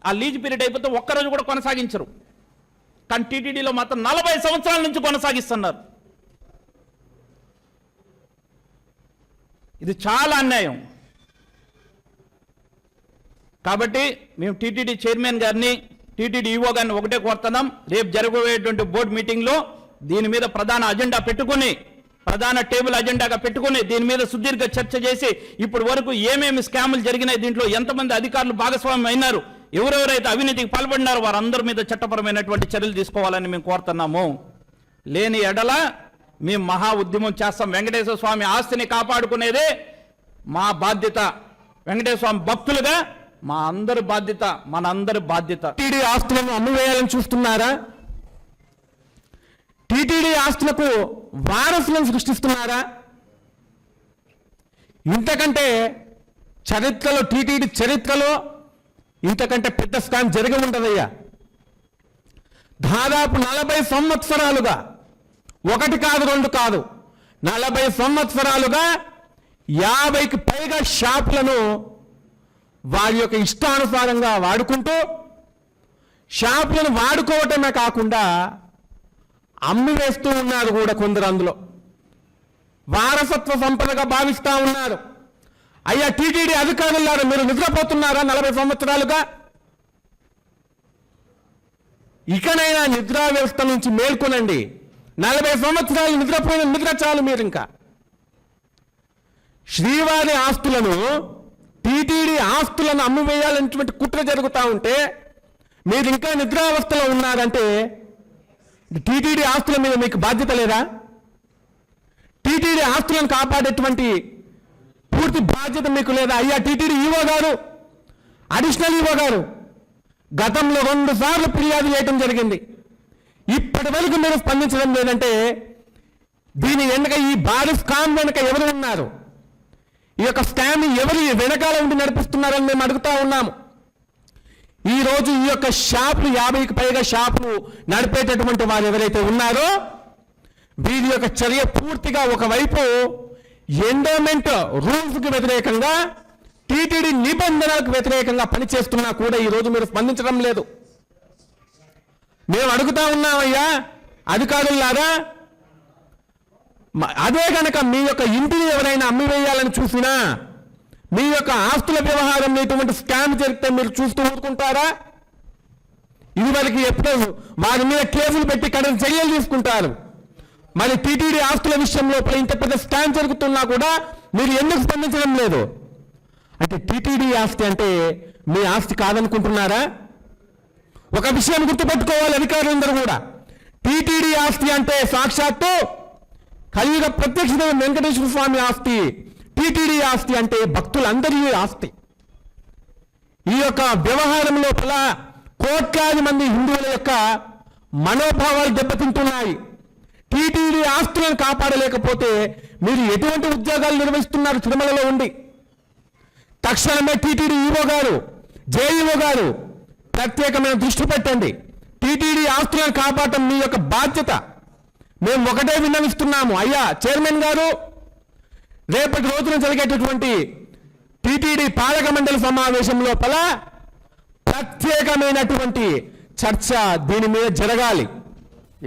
[SPEAKER 11] ఆ లీజ్ పీరియడ్ అయిపోతే ఒక్కరోజు కూడా కొనసాగించరు. కానీ టీటీడీలో మాత్రం 40 సంవత్సరాల నుంచి కొనసాగిస్తున్నారు. ఇది చాలా అన్యాయం. కాబట్టి మేము టీటీడీ చైర్మన్ గారిని, టీటీడీ ఈవో గారిని ఒకటే కోరుతున్నాం, రేపు జరగబోయేటువంటి బోర్డు మీటింగ్లో దీని మీద ప్రధాన అజెండా పెట్టుకుని, ప్రధాన టేబుల్ అజెండాగా పెట్టుకుని దీని మీద సుదీర్ఘ చర్చ చేసి ఇప్పటి వరకు ఏమేమి స్కాములు జరిగినాయి, దీంట్లో ఎంతమంది అధికారులు భాగస్వామ్యం అయినారు, ఎవరెవరైతే అవినీతికి పాల్పడినారో వారందరి మీద చట్టపరమైనటువంటి చర్యలు తీసుకోవాలని మేము కోరుతున్నాము. లేని ఎడల మేము మహా ఉద్యమం చేస్తాం. వెంకటేశ్వర స్వామి ఆస్తిని కాపాడుకునేదే మా బాధ్యత. వెంకటేశ్వర స్వామి భక్తులుగా మా అందరి బాధ్యత, మనందరి బాధ్యత.
[SPEAKER 12] టీటీడీ ఆస్తులను అమ్మివేయాలని చూస్తున్నారా? టీటీడీ ఆస్తులకు వారసులను సృష్టిస్తున్నారా? ఇంతకంటే చరిత్రలో, టీటీడీ చరిత్రలో ఇంతకంటే పెద్ద స్కామ్ జరిగి ఉండదయ్యా. దాదాపు 40 సంవత్సరాలుగా, ఒకటి కాదు, రెండు కాదు, 40 సంవత్సరాలుగా 50కి పైగా షాపులను వారి యొక్క ఇష్టానుసారంగా వాడుకుంటూ, షాపులను వాడుకోవటమే కాకుండా అమ్మివేస్తూ ఉన్నారు కూడా కొందరు. అందులో వారసత్వ సంపదగా భావిస్తూ ఉన్నారు. అయ్యా టీటీడీ అధికారులారా, మీరు నిద్రపోతున్నారా 40 సంవత్సరాలుగా? ఇకనైనా నిద్రా వ్యవస్థ నుంచి మేల్కొనండి. 40 సంవత్సరాలు నిద్రపోయిన నిద్ర చాలు. మీరు ఇంకా శ్రీవారి ఆస్తులను, టీటీడీ ఆస్తులను అమ్మివేయాలనేటువంటి కుట్ర జరుగుతూ ఉంటే మీరు ఇంకా నిద్రావస్థలో ఉన్నారంటే టీటీడీ ఆస్తుల మీద మీకు బాధ్యత లేదా? టీటీడీ ఆస్తులను కాపాడేటువంటి పూర్తి బాధ్యత మీకు లేదా? అయ్యా టీటీడీ ఈవో గారు, అడిషనల్ ఈవో గారు గతంలో 2 సార్లు ఫిర్యాదు చేయడం జరిగింది. ఇప్పటి వరకు మీరు స్పందించడం లేదంటే దీని వెనక, ఈ భారీ స్కామ్ వెనక ఎవరు ఉన్నారు? ఈ యొక్క స్కామ్ ఎవరు వెనకాల ఉండి నడిపిస్తున్నారని మేము అడుగుతా ఉన్నాము. ఈరోజు ఈ యొక్క షాపులు, 50కి పైగా షాపులు నడిపేటటువంటి వారు ఎవరైతే ఉన్నారో వీరి యొక్క చర్య పూర్తిగా ఒకవైపు ఎండోమెంట్ రూల్స్కి వ్యతిరేకంగా, టీటీడీ నిబంధనలకు వ్యతిరేకంగా పనిచేస్తున్నా కూడా ఈరోజు మీరు స్పందించడం లేదు. మేము అడుగుతా ఉన్నామయ్యా అధికారులారా, అదే కనుక మీ యొక్క ఇంటిని ఎవరైనా అమ్మివేయాలని చూసినా, మీ యొక్క ఆస్తుల వ్యవహారం ఇటువంటి స్కామ్ జరిగితే మీరు చూస్తూ ఊరుకుంటారా? ఇది వాళ్ళకి ఎప్పుడో వారి మీద కేసులు పెట్టి కఠిన చర్యలు తీసుకుంటారు. మరి టీటీడీ ఆస్తుల విషయంలో ఇంత పెద్ద స్కామ్ జరుగుతున్నా కూడా మీరు ఎందుకు స్పందించడం లేదు? అంటే టీటీడీ ఆస్తి అంటే మీ ఆస్తి కాదనుకుంటున్నారా? ఒక విషయం గుర్తుపెట్టుకోవాలి అధికారులందరూ కూడా, టీటీడీ ఆస్తి అంటే సాక్షాత్తు కలియుగ ప్రత్యక్ష వెంకటేశ్వర స్వామి ఆస్తి. టీటీడీ ఆస్తి అంటే భక్తులందరి ఆస్తి. ఈ యొక్క వ్యవహారం లోపల కోట్లాది మంది హిందువుల యొక్క మనోభావాలు దెబ్బతింటున్నాయి. టీటీడీ ఆస్తులను కాపాడలేకపోతే మీరు ఎటువంటి ఉద్యోగాలు నిర్వహిస్తున్నారు తిరుమలలో ఉండి? తక్షణమే టీటీడీ ఈవో గారు, జేఈఓ గారు ప్రత్యేకమైన దృష్టి పెట్టండి. టీటీడీ ఆస్తులను కాపాడటం మీ యొక్క బాధ్యత. మేము ఒకటే విన్నవిస్తున్నాము, అయ్యా చైర్మన్ గారు, రేపటి రోజున జరిగేటటువంటి టీటీడీ పాలక మండలి సమావేశం లోపల ప్రత్యేకమైనటువంటి చర్చ దీని మీద జరగాలి.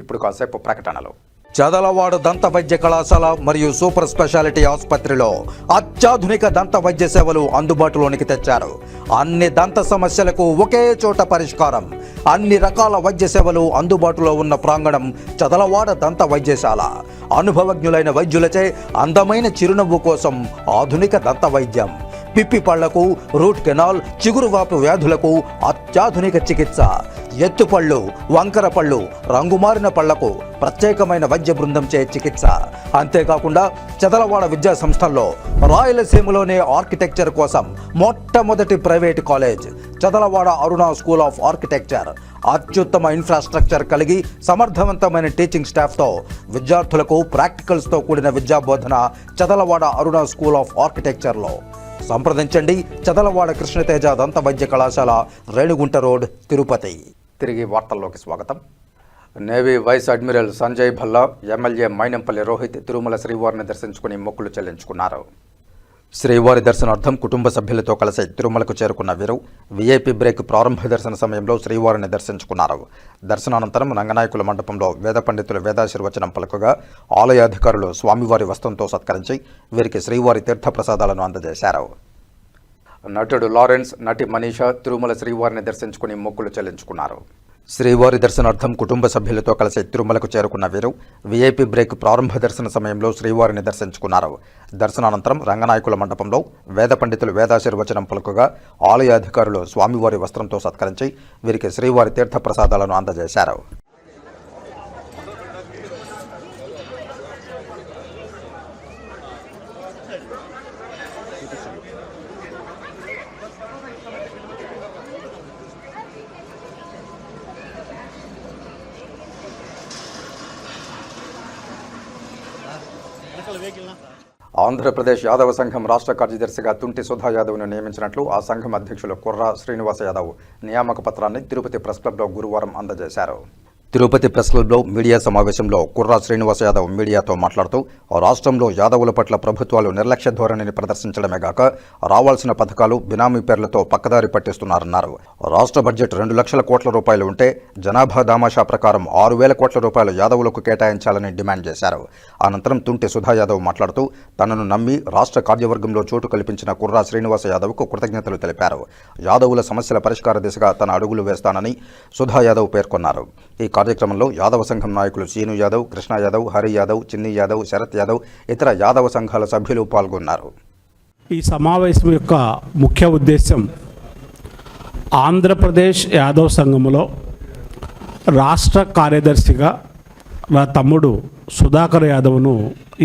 [SPEAKER 1] ఇప్పుడు కాసేపు ప్రకటనలు. చదలవాడ దంత వైద్య కళాశాల మరియు సూపర్ స్పెషాలిటీ ఆసుపత్రిలో అత్యాధునిక దంత వైద్య సేవలు అందుబాటులోనికి తెచ్చారు. అన్ని దంత సమస్యలకు ఒకే చోట పరిష్కారం. అన్ని రకాల వైద్య సేవలు అందుబాటులో ఉన్న ప్రాంగణం చదలవాడ దంత వైద్యశాల. అనుభవజ్ఞులైన వైద్యులచే అందమైన చిరునవ్వు కోసం ఆధునిక దంత వైద్యం. పిప్పి పళ్లకు, రూట్ కెనాల్, చిగురువాపు వ్యాధులకు అత్యాధునిక చికిత్స. ఎత్తుపళ్ళు, వంకర పళ్ళు, రంగుమారిన పళ్లకు ప్రత్యేకమైన వైద్య బృందంచే చికిత్స. అంతేకాకుండా చదలవాడ విద్యా సంస్థల్లో రాయలసీమలోనే ఆర్కిటెక్చర్ కోసం మొట్టమొదటి private college Chadalavada Aruna school of architecture. అత్యుత్తమ ఇన్ఫ్రాస్ట్రక్చర్ కలిగి సమర్థవంతమైన టీచింగ్ స్టాఫ్తో విద్యార్థులకు ప్రాక్టికల్స్తో కూడిన విద్యాబోధన చదలవాడ అరుణ స్కూల్ ఆఫ్ ఆర్కిటెక్చర్లో. సంప్రదించండి చదలవాడ కృష్ణతేజ దంత వైద్య కళాశాల, రేణిగుంట రోడ్, తిరుపతి. తిరిగి వార్తల్లోకి స్వాగతం. Navy vice admiral Sanjay Bhalla, MLA Mynampally Rohit Tirumala శ్రీవారిని దర్శించుకుని మొక్కులు చెల్లించుకున్నారు. శ్రీవారి దర్శనార్థం కుటుంబ సభ్యులతో కలిసి తిరుమలకు చేరుకున్న వీరు వీఐపీ బ్రేక్ ప్రారంభ దర్శన సమయంలో శ్రీవారిని దర్శించుకున్నారు. దర్శనానంతరం రంగనాయకుల మండపంలో వేద పండితులు వేదాశీర్వచనం పలుకగా ఆలయ అధికారులు స్వామివారి వస్త్రంతో సత్కరించి వీరికి శ్రీవారి తీర్థప్రసాదాలను అందజేశారు. నటుడు లారెన్స్, నటి మనీషా తిరుమల శ్రీవారిని దర్శించుకుని మొక్కులు చెల్లించుకున్నారు. శ్రీవారి దర్శనార్థం కుటుంబ సభ్యులతో కలిసి తిరుమలకు చేరుకున్న వీరు వీఐపీ బ్రేక్ ప్రారంభ దర్శన సమయంలో శ్రీవారిని దర్శించుకున్నారు. దర్శనానంతరం రంగనాయకుల మండపంలో వేద పండితులు వేదాశీర్వచనం పలుకగా ఆలయ అధికారులు స్వామివారి వస్త్రంతో సత్కరించి వీరికి శ్రీవారి తీర్థప్రసాదాలను అందజేశారు. ఆంధ్రప్రదేశ్ యాదవ సంఘం రాష్ట్ర కార్యదర్శిగా తుంటి సుధా యాదవ్ను నియమించినట్లు ఆ సంఘం అధ్యక్షులు కుర్రా శ్రీనివాస యాదవ్ నియామక పత్రాన్ని తిరుపతి ప్రెస్ క్లబ్లో గురువారం అందజేశారు. తిరుపతి ప్రెస్ క్లబ్లో మీడియా సమావేశంలో కుర్రా శ్రీనివాస యాదవ్ మీడియాతో మాట్లాడుతూ రాష్ట్రంలో యాదవుల పట్ల ప్రభుత్వాలు నిర్లక్ష్య ధోరణిని ప్రదర్శించడమే కాక రావాల్సిన పథకాలు బినామీ పేర్లతో పక్కదారి పట్టిస్తున్నారన్నారు. రాష్ట్ర బడ్జెట్ 2 లక్షల కోట్ల రూపాయలు ఉంటే జనాభా దామాషా ప్రకారం 6,000 కోట్ల రూపాయలు యాదవులకు కేటాయించాలని డిమాండ్ చేశారు. అనంతరం తుంటి సుధా యాదవ్ మాట్లాడుతూ తనను నమ్మి రాష్ట్ర కార్యవర్గంలో చోటు కల్పించిన కుర్రా శ్రీనివాస యాదవ్కు కృతజ్ఞతలు తెలిపారు. యాదవుల సమస్యల పరిష్కార దిశగా తన అడుగులు వేస్తానని సుధా యాదవ్ పేర్కొన్నారు. ఈ కార్యక్రమంలో యాదవ సంఘం నాయకులు సీను యాదవ్, కృష్ణ యాదవ్, హరి యాదవ్, చిన్ని యాదవ్, శరత్ యాదవ్, ఇతర యాదవ సంఘాల సభ్యులు పాల్గొన్నారు.
[SPEAKER 13] ఈ సమావేశం యొక్క ముఖ్య ఉద్దేశం ఆంధ్రప్రదేశ్ యాదవ్ సంఘములో రాష్ట్ర కార్యదర్శిగా నా తమ్ముడు సుధాకర్ యాదవ్ను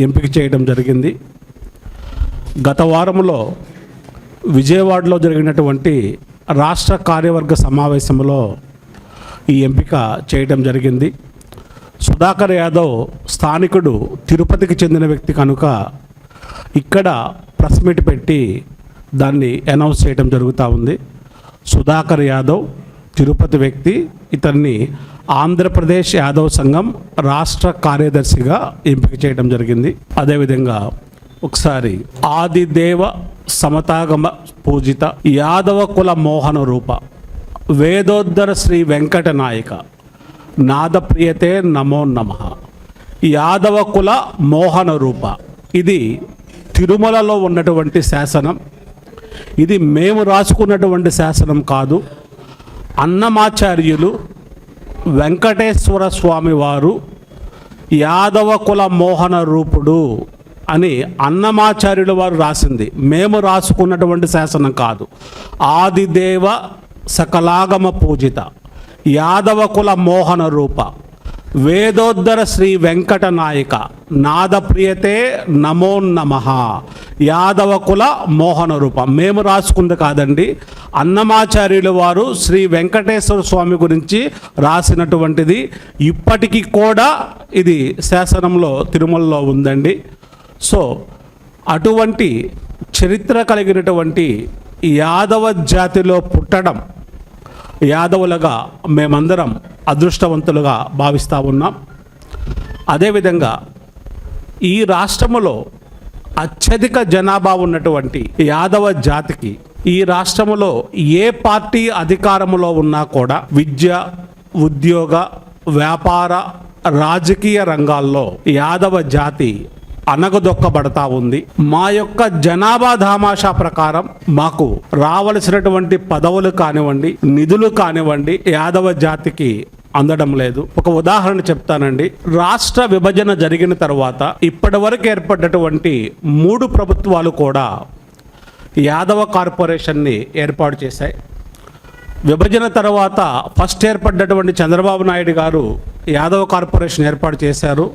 [SPEAKER 13] ఎంపిక చేయడం జరిగింది. గత వారంలో విజయవాడలో జరిగినటువంటి రాష్ట్ర కార్యవర్గ సమావేశంలో ఈ ఎంపిక చేయడం జరిగింది. సుధాకర్ యాదవ్ స్థానికుడు, తిరుపతికి చెందిన వ్యక్తి కనుక ఇక్కడ ప్రెస్ మీట్ పెట్టి దాన్ని అనౌన్స్ చేయడం జరుగుతూ ఉంది. సుధాకర్ యాదవ్ తిరుపతి వ్యక్తి, ఇతన్ని ఆంధ్రప్రదేశ్ యాదవ్ సంఘం రాష్ట్ర కార్యదర్శిగా ఎంపిక చేయడం జరిగింది. అదేవిధంగా ఒకసారి ఆదిదేవ సమతాగమ పూజిత యాదవ కుల మోహన రూప వేదోద్ధర శ్రీ వెంకట నాయక నాదప్రియతే నమో నమః యాదవ కుల మోహన రూప. ఇది తిరుమలలో ఉన్నటువంటి శాసనం. ఇది మేము రాసుకున్నటువంటి శాసనం కాదు. అన్నమాచార్యులు వెంకటేశ్వర స్వామి వారు యాదవ కుల మోహన రూపుడు అని అన్నమాచార్యుల వారు రాసింది, మేము రాసుకున్నటువంటి శాసనం కాదు. ఆదిదేవ సకలాగమ పూజిత యాదవ కుల మోహన రూప వేదోద్ధర శ్రీ వెంకట నాయక నాదప్రియతే నమో నమః యాదవ కుల మోహన రూప. మేము రాసుకుంది కాదండి, అన్నమాచార్యుల వారు శ్రీ వెంకటేశ్వర స్వామి గురించి రాసినటువంటిది. ఇప్పటికీ కూడా ఇది శాసనంలో తిరుమలలో ఉందండి. సో అటువంటి చరిత్ర కలిగినటువంటి యాదవ జాతిలో పుట్టడం యాదవులుగా మేమందరం అదృష్టవంతులుగా భావిస్తూ ఉన్నాం. అదేవిధంగా ఈ రాష్ట్రంలో అత్యధిక జనాభా ఉన్నటువంటి యాదవ జాతికి ఈ రాష్ట్రంలో ఏ పార్టీ అధికారంలో ఉన్నా కూడా విద్య, ఉద్యోగ, వ్యాపార, రాజకీయ రంగాల్లో యాదవ జాతి అనగదొక్కబడతా ఉంది. మా యొక్క జనాభా దామాషా ప్రకారం మాకు రావలసినటువంటి పదవులు కానివ్వండి, నిధులు కానివ్వండి యాదవ జాతికి అందడం లేదు. ఒక ఉదాహరణ చెప్తానండి. రాష్ట్ర విభజన జరిగిన తర్వాత ఇప్పటి వరకు ఏర్పడినటువంటి 3 ప్రభుత్వాలు కూడా యాదవ కార్పొరేషన్ని ఏర్పాటు చేశాయి. విభజన తర్వాత ఫస్ట్ ఏర్పడినటువంటి చంద్రబాబు నాయుడు గారు యాదవ కార్పొరేషన్ ఏర్పాటు చేశారు.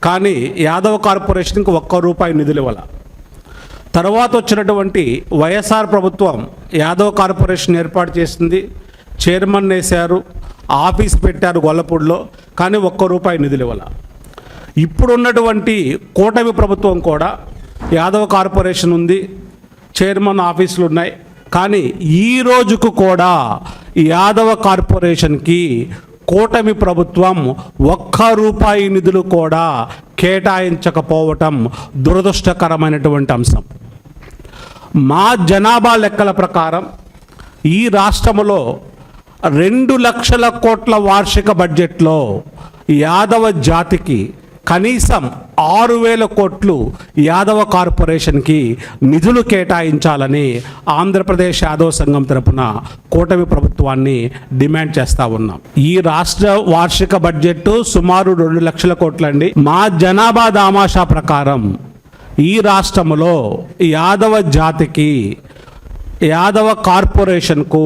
[SPEAKER 13] కానీ యాదవ కార్పొరేషన్కి ₹1 నిధులు ఇవ్వాల. తర్వాత వచ్చినటువంటి వైఎస్ఆర్ ప్రభుత్వం యాదవ కార్పొరేషన్ ఏర్పాటు చేసింది, చైర్మన్ వేశారు, ఆఫీస్ పెట్టారు గొల్లపూడిలో, కానీ ₹1 నిధులు ఇవ్వాల. ఇప్పుడున్నటువంటి కూటమి ప్రభుత్వం కూడా యాదవ కార్పొరేషన్ ఉంది, చైర్మన్ ఆఫీసులు ఉన్నాయి, కానీ ఈ రోజుకు కూడా యాదవ కార్పొరేషన్కి కూటమి ప్రభుత్వం ₹1 నిధులు కూడా కేటాయించకపోవటం దురదృష్టకరమైనటువంటి అంశం. మా జనాభా లెక్కల ప్రకారం ఈ రాష్ట్రంలో 2 లక్షల కోట్ల వార్షిక బడ్జెట్లో యాదవ జాతికి కనీసం 6,000 కోట్లు యాదవ కార్పొరేషన్కి నిధులు కేటాయించాలని ఆంధ్రప్రదేశ్ యాదవ సంఘం తరపున కూటమి ప్రభుత్వాన్ని డిమాండ్ చేస్తూ ఉన్నాం. ఈ రాష్ట్ర వార్షిక బడ్జెట్ సుమారు 2 లక్షల కోట్లండి. మా జనాభా దామాషా ప్రకారం ఈ రాష్ట్రంలో యాదవ జాతికి యాదవ కార్పొరేషన్కు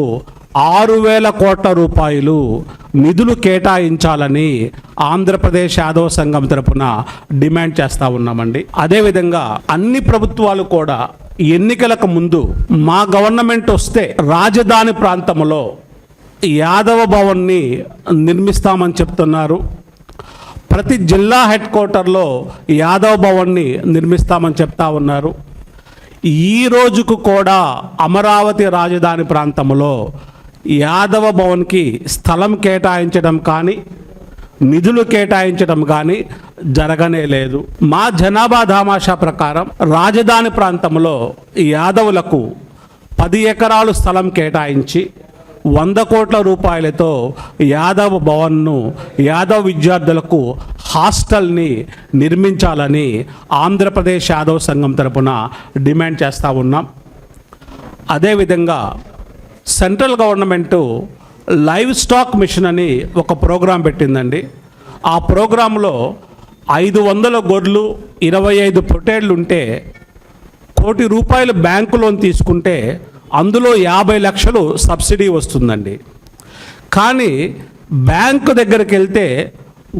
[SPEAKER 13] 6,000 కోట్ల రూపాయలు నిధులు కేటాయించాలని ఆంధ్రప్రదేశ్ యాదవ సంఘం తరపున డిమాండ్ చేస్తూ ఉన్నామండి. అదేవిధంగా అన్ని ప్రభుత్వాలు కూడా ఎన్నికలకు ముందు మా గవర్నమెంట్ వస్తే రాజధాని ప్రాంతంలో యాదవ భవన్ని నిర్మిస్తామని చెప్తున్నారు. ప్రతి జిల్లా హెడ్ క్వార్టర్లో యాదవ భవన్ని నిర్మిస్తామని చెప్తా ఉన్నారు. ఈ రోజుకు కూడా అమరావతి రాజధాని ప్రాంతంలో యాదవ భవన్కి స్థలం కేటాయించడం కానీ నిధులు కేటాయించడం కానీ జరగనే లేదు. మా జనాభా దామాషా ప్రకారం రాజధాని ప్రాంతంలో యాదవులకు 10 ఎకరాలు స్థలం కేటాయించి 100 కోట్ల రూపాయలతో యాదవ భవన్ను యాదవ విద్యార్థులకు హాస్టల్ని నిర్మించాలని ఆంధ్రప్రదేశ్ యాదవ సంఘం తరపున డిమాండ్ చేస్తూ ఉన్నాం. అదేవిధంగా central government livestock mission అని ఒక ప్రోగ్రాం పెట్టిందండి. ఆ ప్రోగ్రాంలో 500 గొర్రెలు 25 పొట్టేళ్ళు ఉంటే ₹1,00,00,000 బ్యాంకు లోన్ తీసుకుంటే అందులో 50 లక్షలు సబ్సిడీ వస్తుందండి. కానీ బ్యాంకు దగ్గరికి వెళ్తే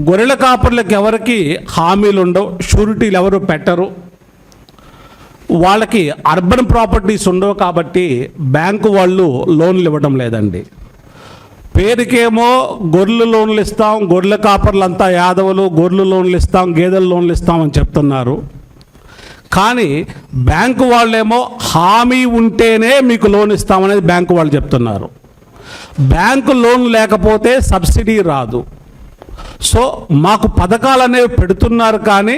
[SPEAKER 13] గొర్రెల కాపర్లకు ఎవరికి హామీలు ఉండవు, షూరిటీలు ఎవరు పెట్టరు, వాళ్ళకి అర్బన్ ప్రాపర్టీస్ ఉండవు, కాబట్టి బ్యాంకు వాళ్ళు లోన్లు ఇవ్వడం లేదండి. పేరుకేమో గొర్రెలు లోన్లు ఇస్తాం, గొర్రెల కాపర్లంతా యాదవులు, గొర్రెలు లోన్లు ఇస్తాం, గేదెల లోన్లు ఇస్తామని చెప్తున్నారు. కానీ బ్యాంకు వాళ్ళేమో హామీ ఉంటేనే మీకు లోన్ ఇస్తామనేది బ్యాంకు వాళ్ళు చెప్తున్నారు. బ్యాంకు లోన్ లేకపోతే సబ్సిడీ రాదు. సో మాకు పథకాలు అనేవి పెడుతున్నారు, కానీ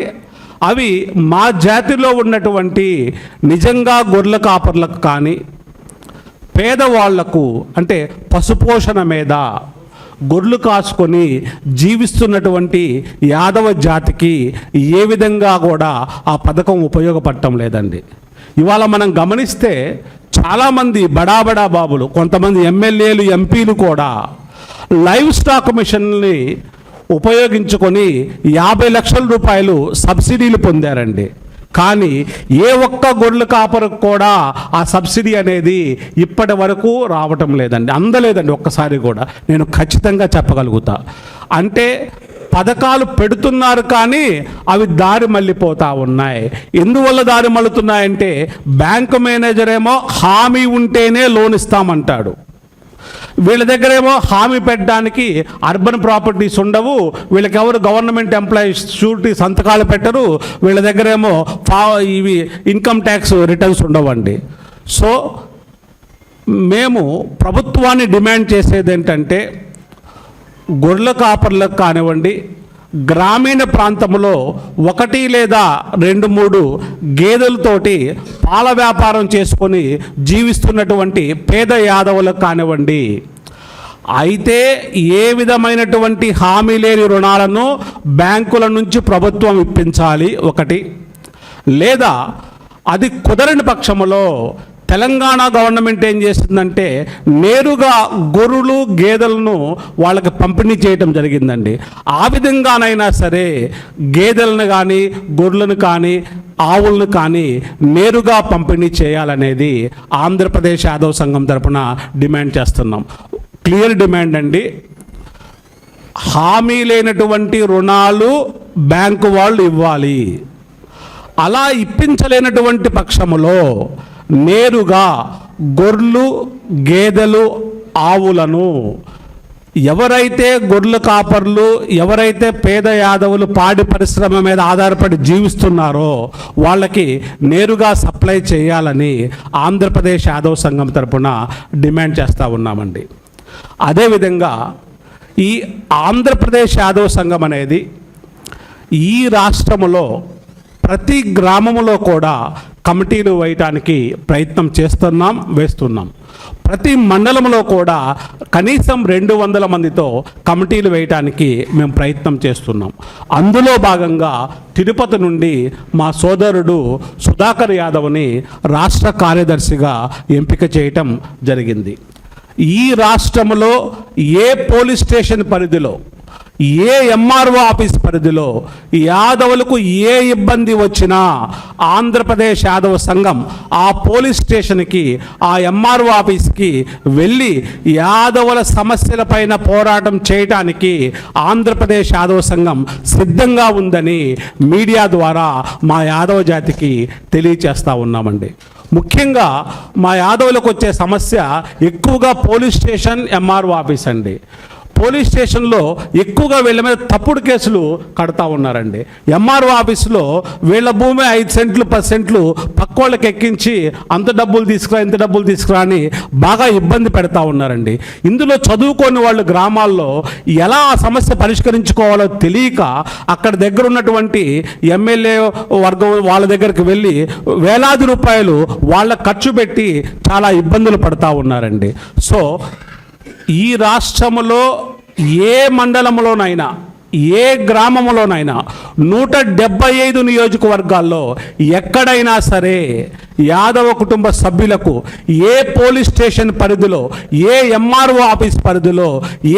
[SPEAKER 13] అవి మా జాతిలో ఉన్నటువంటి నిజంగా గొర్రెల కాపర్లకు కానీ పేదవాళ్లకు అంటే పశుపోషణ మీద గొర్రెలు కాసుకొని జీవిస్తున్నటువంటి యాదవ జాతికి ఏ విధంగా కూడా ఆ పథకం ఉపయోగపడటం లేదండి. ఇవాళ మనం గమనిస్తే చాలామంది బడా బాబులు, కొంతమంది ఎమ్మెల్యేలు, ఎంపీలు కూడా లైవ్ స్టాక్ మిషన్ని ఉపయోగించుకొని 50 లక్షల రూపాయలు సబ్సిడీలు పొందారండి. కానీ ఏ ఒక్క గొర్రెల కాపరకు కూడా ఆ సబ్సిడీ అనేది ఇప్పటి వరకు రావటం లేదండి, అందలేదండి ఒక్కసారి కూడా, నేను ఖచ్చితంగా చెప్పగలుగుతా. అంటే పథకాలు పెడుతున్నారు కానీ అవి దారి మళ్ళిపోతూ ఉన్నాయి. ఎందువల్ల దారి మళ్ళుతున్నాయంటే బ్యాంకు మేనేజర్ ఏమో హామీ ఉంటేనే లోన్ ఇస్తామంటాడు, వీళ్ళ దగ్గర ఏమో హామీ పెట్టడానికి అర్బన్ ప్రాపర్టీస్ ఉండవు, వీళ్ళకి ఎవరు గవర్నమెంట్ ఎంప్లాయీస్ షూరిటీ సంతకాలు పెట్టరు, వీళ్ళ దగ్గర ఏమో ఇవి ఇన్కమ్ ట్యాక్స్ రిటర్న్స్ ఉండవండి. సో మేము ప్రభుత్వాన్ని డిమాండ్ చేసేది ఏంటంటే గొర్రెల కాపర్లకు కానివ్వండి, గ్రామీణ ప్రాంతంలో 1 లేదా 2-3 గేదెలతోటి పాల వ్యాపారం చేసుకొని జీవిస్తున్నటువంటి పేద యాదవులకు కానివ్వండి, అయితే ఏ విధమైనటువంటి హామీ లేని రుణాలను బ్యాంకుల నుంచి ప్రభుత్వం ఇప్పించాలి ఒకటి, లేదా అది కుదరని పక్షంలో తెలంగాణ గవర్నమెంట్ ఏం చేస్తుందంటే నేరుగా గొర్రెలు గేదెలను వాళ్ళకి పంపిణీ చేయటం జరిగిందండి. ఆ విధంగానైనా సరే గేదెలను కానీ గొర్రెలను కానీ ఆవులను కానీ నేరుగా పంపిణీ చేయాలనేది ఆంధ్రప్రదేశ్ యాదవ సంఘం తరపున డిమాండ్ చేస్తున్నాం. క్లియర్ డిమాండ్ అండి. హామీ లేనటువంటి రుణాలు బ్యాంకు వాళ్ళు ఇవ్వాలి. అలా ఇప్పించలేనటువంటి పక్షములో నేరుగా గొర్రెలు గేదెలు ఆవులను ఎవరైతే గొర్రెల కాపర్లు, ఎవరైతే పేద యాదవులు పాడి పరిశ్రమ మీద ఆధారపడి జీవిస్తున్నారో వాళ్ళకి నేరుగా సప్లై చేయాలని ఆంధ్రప్రదేశ్ యాదవ సంఘం తరపున డిమాండ్ చేస్తూ ఉన్నామండి. అదేవిధంగా ఈ ఆంధ్రప్రదేశ్ యాదవ సంఘం అనేది ఈ రాష్ట్రంలో ప్రతి గ్రామంలో కూడా కమిటీలు వేయటానికి ప్రయత్నం వేస్తున్నాం. ప్రతి మండలంలో కూడా కనీసం 200 మందితో కమిటీలు వేయటానికి మేము ప్రయత్నం చేస్తున్నాం. అందులో భాగంగా తిరుపతి నుండి మా సోదరుడు సుధాకర్ యాదవ్ని రాష్ట్ర కార్యదర్శిగా ఎంపిక చేయటం జరిగింది. ఈ రాష్ట్రంలో ఏ పోలీస్ స్టేషన్ పరిధిలో, ఏ ఎంఆర్ఓ ఆఫీస్ పరిధిలో యాదవులకు ఏ ఇబ్బంది వచ్చినా ఆంధ్రప్రదేశ్ యాదవ సంఘం ఆ పోలీస్ స్టేషన్కి, ఆ ఎంఆర్ఓ ఆఫీస్కి వెళ్ళి యాదవుల సమస్యలపైన పోరాటం చేయటానికి ఆంధ్రప్రదేశ్ యాదవ సంఘం సిద్ధంగా ఉందని మీడియా ద్వారా మా యాదవ జాతికి తెలియచేస్తూ ఉన్నామండి. ముఖ్యంగా మా యాదవులకు వచ్చే సమస్య ఎక్కువగా పోలీస్ స్టేషన్, ఎంఆర్ఓ ఆఫీస్ అండి. పోలీస్ స్టేషన్లో ఎక్కువగా వీళ్ళ మీద తప్పుడు కేసులు కడతా ఉన్నారండి. ఎంఆర్ఓ ఆఫీసులో వీళ్ళ భూమి 5 సెంట్లు 10 సెంట్లు పక్కోళ్ళకి ఎక్కించి అంత డబ్బులు తీసుకురా ఇంత డబ్బులు తీసుకురా అని బాగా ఇబ్బంది పెడతా ఉన్నారండి. ఇందులో చదువుకోని వాళ్ళు గ్రామాల్లో ఎలా ఆ సమస్య పరిష్కరించుకోవాలో తెలియక అక్కడ దగ్గర ఉన్నటువంటి ఎమ్మెల్యే వర్గం వాళ్ళ దగ్గరికి వెళ్ళి వేలాది రూపాయలు వాళ్ళ ఖర్చు పెట్టి చాలా ఇబ్బందులు పడతా ఉన్నారండి. సో ఈ రాష్ట్రంలో ఏ మండలంలోనైనా, ఏ గ్రామంలోనైనా 175 నియోజకవర్గాల్లో ఎక్కడైనా సరే యాదవ కుటుంబ సభ్యులకు ఏ పోలీస్ స్టేషన్ పరిధిలో, ఏ ఎంఆర్ఓ ఆఫీస్ పరిధిలో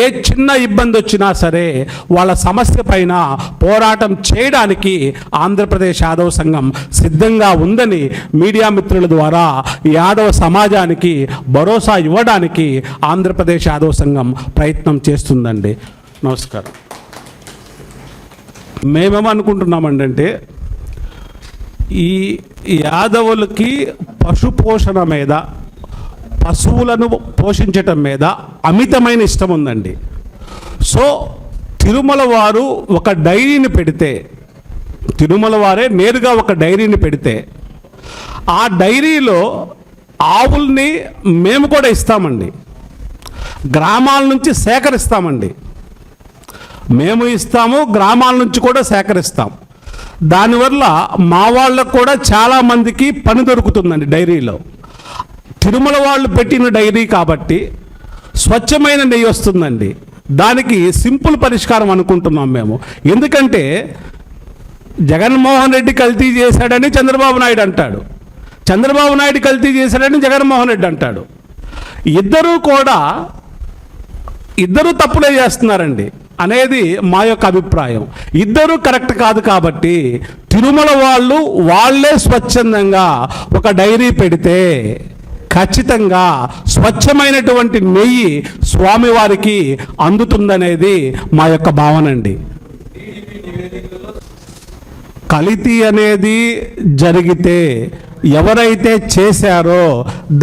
[SPEAKER 13] ఏ చిన్న ఇబ్బంది వచ్చినా సరే వాళ్ళ సమస్య పైన పోరాటం చేయడానికి ఆంధ్రప్రదేశ్ యాదవ సంఘం సిద్ధంగా ఉందని మీడియా మిత్రుల ద్వారా యాదవ సమాజానికి భరోసా ఇవ్వడానికి ఆంధ్రప్రదేశ్ యాదవ సంఘం ప్రయత్నం చేస్తుందండి. నమస్కారం. మేమేమనుకుంటున్నామంటే ఈ యాదవులకి పశు పోషణ మీద, పశువులను పోషించటం మీద అమితమైన ఇష్టం ఉందండి. సో తిరుమల వారు ఒక డైరీని పెడితే, తిరుమల వారే నేరుగా ఒక డైరీని పెడితే ఆ డైరీలో ఆవుల్ని మేము కూడా ఇస్తామండి, గ్రామాల నుంచి సేకరిస్తామండి, మేము ఇస్తాము, గ్రామాల నుంచి కూడా సేకరిస్తాం. దానివల్ల మా వాళ్ళకు కూడా చాలామందికి పని దొరుకుతుందండి డైరీలో. తిరుమల వాళ్ళు పెట్టిన డైరీ కాబట్టి స్వచ్ఛమైన నెయ్యి వస్తుందండి. దానికి సింపుల్ పరిష్కారం అనుకుంటున్నాం మేము. ఎందుకంటే జగన్మోహన్ రెడ్డి కల్తీ చేశాడని చంద్రబాబు నాయుడు అంటాడు, చంద్రబాబు నాయుడు కల్తీ చేశాడని జగన్మోహన్ రెడ్డి అంటాడు. ఇద్దరు తప్పులే చేస్తున్నారండి అనేది మా యొక్క అభిప్రాయం. ఇద్దరు కరెక్ట్ కాదు కాబట్టి తిరుమల వాళ్ళే స్వచ్ఛందంగా ఒక డైరీ పెడితే ఖచ్చితంగా స్వచ్ఛమైనటువంటి నెయ్యి స్వామివారికి అందుతుందనేది మా యొక్క భావన అండి. కల్తీ అనేది జరిగితే ఎవరైతే చేశారో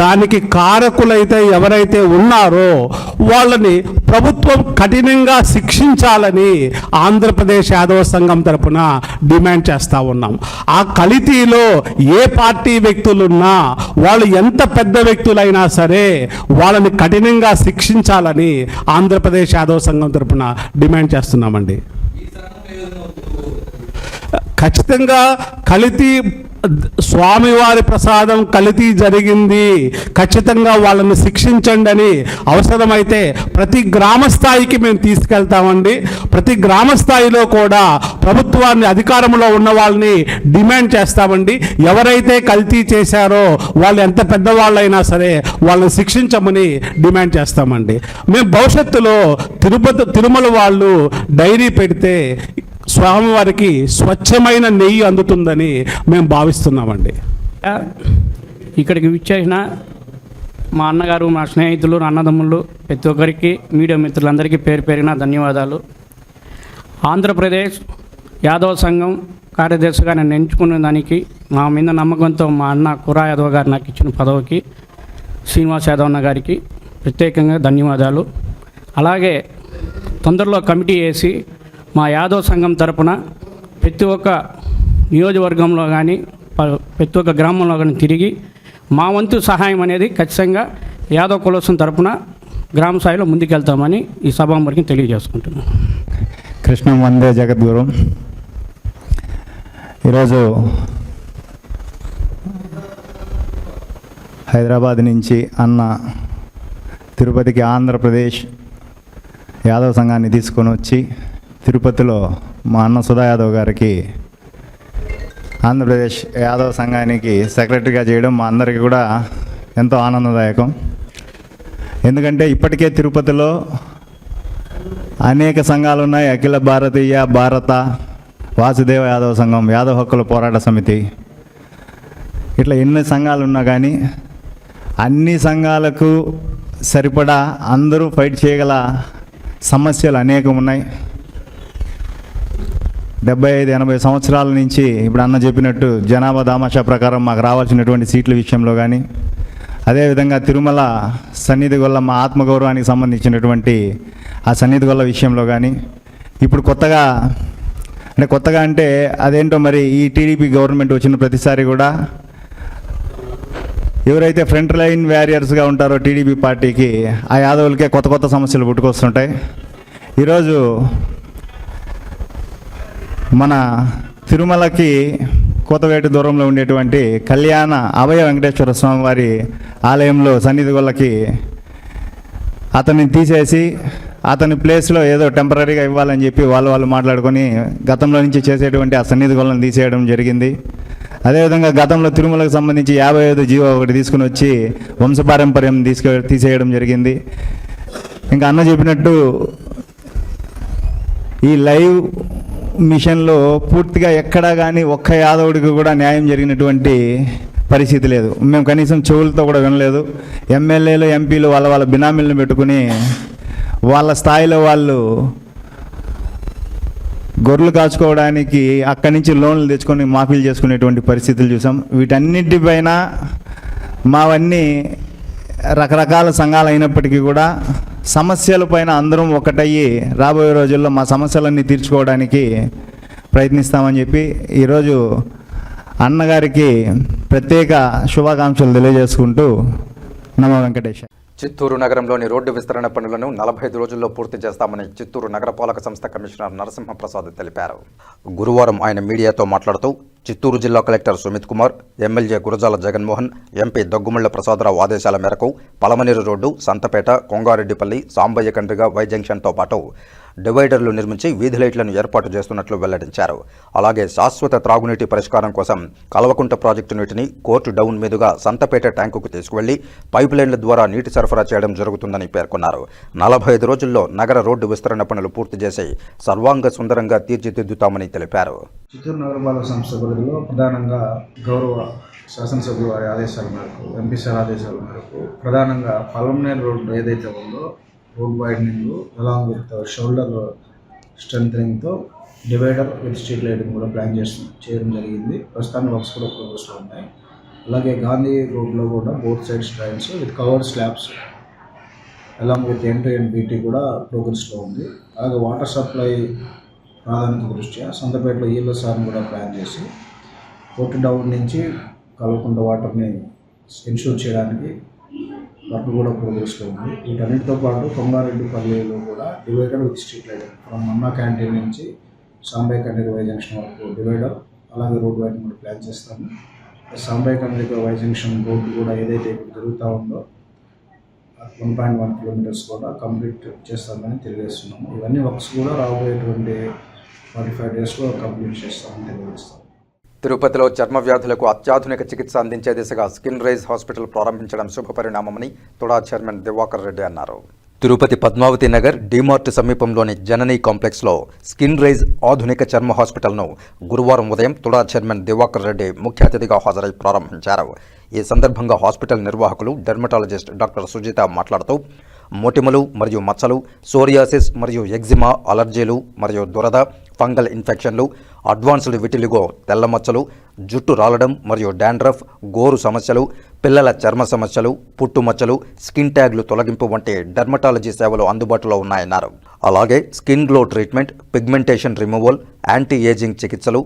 [SPEAKER 13] దానికి కారకులైతే ఎవరైతే ఉన్నారో వాళ్ళని ప్రభుత్వం కఠినంగా శిక్షించాలని ఆంధ్రప్రదేశ్ యాదవ సంఘం తరపున డిమాండ్ చేస్తూ ఉన్నాం. ఆ కల్తీలో ఏ పార్టీ వ్యక్తులున్నా వాళ్ళు ఎంత పెద్ద వ్యక్తులైనా సరే వాళ్ళని కఠినంగా శిక్షించాలని ఆంధ్రప్రదేశ్ యాదవ సంఘం తరపున డిమాండ్ చేస్తున్నామండి. ఖచ్చితంగా కల్తీ స్వామివారి ప్రసాదం కల్తీ జరిగింది, ఖచ్చితంగా వాళ్ళని శిక్షించండి అని అవసరమైతే ప్రతి గ్రామ స్థాయికి మేము తీసుకెళ్తామండి. ప్రతి గ్రామ స్థాయిలో కూడా ప్రభుత్వాన్ని అధికారంలో ఉన్న వాళ్ళని డిమాండ్ చేస్తామండి. ఎవరైతే కల్తీ చేశారో వాళ్ళు ఎంత పెద్దవాళ్ళైనా సరే వాళ్ళని శిక్షించమని డిమాండ్ చేస్తామండి. మేము భవిష్యత్తులో తిరుమల వాళ్ళు డైరీ పెడితే స్వామివారికి స్వచ్ఛమైన నెయ్యి అందుతుందని మేము భావిస్తున్నామండి.
[SPEAKER 14] ఇక్కడికి విచ్చేసిన మా అన్నగారు, మా స్నేహితులు, అన్నదమ్ములు, ప్రతి ఒక్కరికి, మీడియా మిత్రులందరికీ పేరున ధన్యవాదాలు. ఆంధ్రప్రదేశ్ యాదవ సంఘం కార్యదర్శిగా నేను ఎంచుకునే దానికి మా మీద నమ్మకంతో మా అన్న కురా యాదవ్ గారు నాకు ఇచ్చిన పదవికి శ్రీనివాస్ యాదవ్ అన్న గారికి ప్రత్యేకంగా ధన్యవాదాలు. అలాగే తొందరలో కమిటీ వేసి మా యాదవ్ సంఘం తరపున ప్రతి ఒక్క నియోజకవర్గంలో కానీ ప్రతి ఒక్క గ్రామంలో కానీ తిరిగి మా వంతు సహాయం అనేది ఖచ్చితంగా యాదవ్ కులసం తరపున గ్రామ స్థాయిలో ముందుకెళ్తామని ఈ సభాముఖంగా తెలియజేసుకుంటున్నాం.
[SPEAKER 15] కృష్ణం వందే జగద్గురు. ఈరోజు హైదరాబాద్ నుంచి అన్న తిరుపతికి ఆంధ్రప్రదేశ్ యాదవ్ సంఘాన్ని తీసుకొని వచ్చి తిరుపతిలో మా అన్న సుధా యాదవ్ గారికి ఆంధ్రప్రదేశ్ యాదవ్ సంఘానికి సెక్రటరీగా చేయడం మా అందరికీ కూడా ఎంతో ఆనందదాయకం. ఎందుకంటే ఇప్పటికే తిరుపతిలో అనేక సంఘాలు ఉన్నాయి. అఖిల భారతీయ భారత వాసుదేవ యాదవ్ సంఘం, యాదవ్ హక్కుల పోరాట సమితి, ఇట్లా ఎన్ని సంఘాలు ఉన్నా కానీ అన్ని సంఘాలకు సరిపడా అందరూ ఫైట్ చేయగల సమస్యలు అనేకం ఉన్నాయి. 75-80 సంవత్సరాల నుంచి ఇప్పుడు అన్న చెప్పినట్టు జనాభా దామాషా ప్రకారం మాకు రావాల్సినటువంటి సీట్ల విషయంలో కానీ, అదేవిధంగా తిరుమల సన్నిధి గొల్ల మా ఆత్మగౌరవానికి సంబంధించినటువంటి ఆ సన్నిధి గొల్ల విషయంలో కానీ, ఇప్పుడు కొత్తగా అంటే అదేంటో మరి ఈ టీడీపీ గవర్నమెంట్ వచ్చిన ప్రతిసారి కూడా ఎవరైతే ఫ్రంట్ లైన్ వారియర్స్గా ఉంటారో టీడీపీ పార్టీకి ఆ యాదవులకే కొత్త సమస్యలు పుట్టుకొస్తుంటాయి. ఈరోజు మన తిరుమలకి కోతవేటు దూరంలో ఉండేటువంటి కళ్యాణ అభయ వెంకటేశ్వర స్వామి వారి ఆలయంలో సన్నిధి గొల్లకి అతన్ని తీసేసి అతని ప్లేస్లో ఏదో టెంపరీగా ఇవ్వాలని చెప్పి వాళ్ళు మాట్లాడుకొని గతంలో నుంచి చేసేటువంటి ఆ సన్నిధి గొల్లను తీసేయడం జరిగింది. అదేవిధంగా గతంలో తిరుమలకు సంబంధించి 55 జీవో ఒకటి తీసుకుని వచ్చి వంశపారంపర్యం తీసేయడం జరిగింది. ఇంకా అన్న చెప్పినట్టు ఈ లైవ్ మిషన్లో పూర్తిగా ఎక్కడా కానీ ఒక్క యాదవుడికి కూడా న్యాయం జరిగినటువంటి పరిస్థితి లేదు. మేము కనీసం చెవులతో కూడా వినలేదు. ఎమ్మెల్యేలు, ఎంపీలు వాళ్ళ బినామీలను పెట్టుకుని వాళ్ళ స్థాయిలో వాళ్ళు గొర్రెలు కాచుకోవడానికి అక్కడి నుంచి లోన్లు తెచ్చుకొని మాఫీలు చేసుకునేటువంటి పరిస్థితులు చూసాం. వీటన్నిటిపైన మావన్నీ రకరకాల సంఘాలు అయినప్పటికీ కూడా సమస్యల పైన అందరం ఒకటయ్యి రాబోయే రోజుల్లో మా సమస్యలన్నీ తీర్చుకోవడానికి ప్రయత్నిస్తామని చెప్పి ఈరోజు అన్నగారికి ప్రత్యేక శుభాకాంక్షలు తెలియజేసుకుంటూ నమో వెంకటేశ్వర.
[SPEAKER 1] చిత్తూరు నగరంలోని రోడ్డు విస్తరణ పనులను 45 రోజుల్లో పూర్తి చేస్తామని చిత్తూరు నగరపాలక సంస్థ కమిషనర్ నరసింహప్రసాద్ తెలిపారు. గురువారం ఆయన మీడియాతో మాట్లాడుతూ చిత్తూరు జిల్లా collector Sumit Kumar, MLA Gurajala Jaganmohan, MP Daggumalla Prasadarao ఆదేశాల మేరకు పలమనేరు రోడ్డు, సంతపేట, కొంగారెడ్డిపల్లి, సాంబయ్య కండ్రిగ వై జంక్షన్తో పాటు డివైడర్లు నిర్మించి వీధి లైట్లను ఏర్పాటు చేస్తున్నట్లు వెల్లడించారు. అలాగే శాశ్వత త్రాగునీటి పరిష్కారం కోసం కల్వకుంట ప్రాజెక్టు నీటిని కోర్టు డౌన్ మీదుగా సంతపేట ట్యాంకుకు తీసుకువెళ్లి పైప్ లైన్ల ద్వారా నీటి సరఫరా చేయడం జరుగుతుందని పేర్కొన్నారు. 45 రోజుల్లో నగర రోడ్డు విస్తరణ పనులు పూర్తి చేసి సర్వాంగ సుందరంగా తీర్చిదిద్దుతామని తెలిపారు.
[SPEAKER 16] చిత్తూరు నగరపాలక సంస్థ పరిధిలో ప్రధానంగా గౌరవ శాసనసభ్యుల వారి ఆదేశాల మేరకు, ఎంపీ సార్ ఆదేశాల మేరకు ప్రధానంగా పలమనేరు రోడ్డు ఏదైతే ఉందో road widening along with shoulder స్ట్రెంథనింగ్తో డివైడర్ విత్ స్ట్రీట్ లైటింగ్ కూడా ప్లాన్ చేయడం జరిగింది. ప్రస్తుతానికి వర్క్స్ కూడా ప్రోగ్రెస్లో ఉన్నాయి. అలాగే గాంధీ రోడ్లో కూడా both sides drains with covered slabs along with end BT కూడా ప్రోగ్రెస్లో ఉంది. అలాగే వాటర్ సప్లై ప్రాధాన్యత దృష్ట్యా సంతపేటలో ఈఎల్ఎస్ఆర్ని కూడా ప్లాన్ చేసి కోర్టు డౌన్ నుంచి కల్వకుంట వాటర్ని ఎన్షూర్ చేయడానికి వర్క్ కూడా ప్రోగ్రెస్లో ఉంది. వీటన్నిటితో పాటు కొంగారెడ్డిపల్లిలో కూడా divider with street lighting from Anna canteen నుంచి సాంబయ్య కండ్రిగ వై జంక్షన్ వరకు డివైడర్, అలాగే రోడ్ వైడింగ్ కూడా ప్లాన్ చేస్తాము. Sambaiah Kandriga Y junction road కూడా ఏదైతే ఇప్పుడు జరుగుతూ ఉందో 1.1 కిలోమీటర్స్ కూడా కంప్లీట్ చేస్తామని తెలియజేస్తున్నాము. ఇవన్నీ వర్క్స్ కూడా రాబోయేటువంటి 45 డేస్లో కంప్లీట్ చేస్తామని తెలియజేస్తాము.
[SPEAKER 1] తిరుపతిలో చర్మ వ్యాధులకు అత్యాధునిక చికిత్స అందించే దిశగా స్కిన్ రైజ్ హాస్పిటల్ ప్రారంభించడం శుభపరిణామమని తుడా చైర్మన్ దివాకర్ రెడ్డి అన్నారు. తిరుపతి పద్మావతి నగర్ డీమార్ట్ సమీపంలోని జననీ కాంప్లెక్స్లో స్కిన్ రైజ్ ఆధునిక చర్మ హాస్పిటల్ను గురువారం ఉదయం తుడా చైర్మన్ దివాకర్ రెడ్డి ముఖ్య అతిథిగా హాజరై ప్రారంభించారు. ఈ సందర్భంగా హాస్పిటల్ నిర్వాహకులు డెర్మటాలజిస్ట్ డాక్టర్ సుజిత మాట్లాడుతూ మొటిమలు మరియు మచ్చలు, సోరియాసిస్ మరియు ఎగ్జిమా, అలర్జీలు మరియు దురద, ఫంగల్ ఇన్ఫెక్షన్లు, అడ్వాన్స్డ్ విటిలిగో, తెల్ల మచ్చలు, జుట్టు రాలడం మరియు డాండ్రఫ్, గోరు సమస్యలు, పిల్లల చర్మ సమస్యలు, పుట్టు మచ్చలు, స్కిన్ ట్యాగ్లు తొలగింపు వంటి డెర్మటాలజీ సేవలు అందుబాటులో ఉన్నాయన్నారు. అలాగే skin glow treatment, pigmentation removal, anti ageing చికిత్సలు,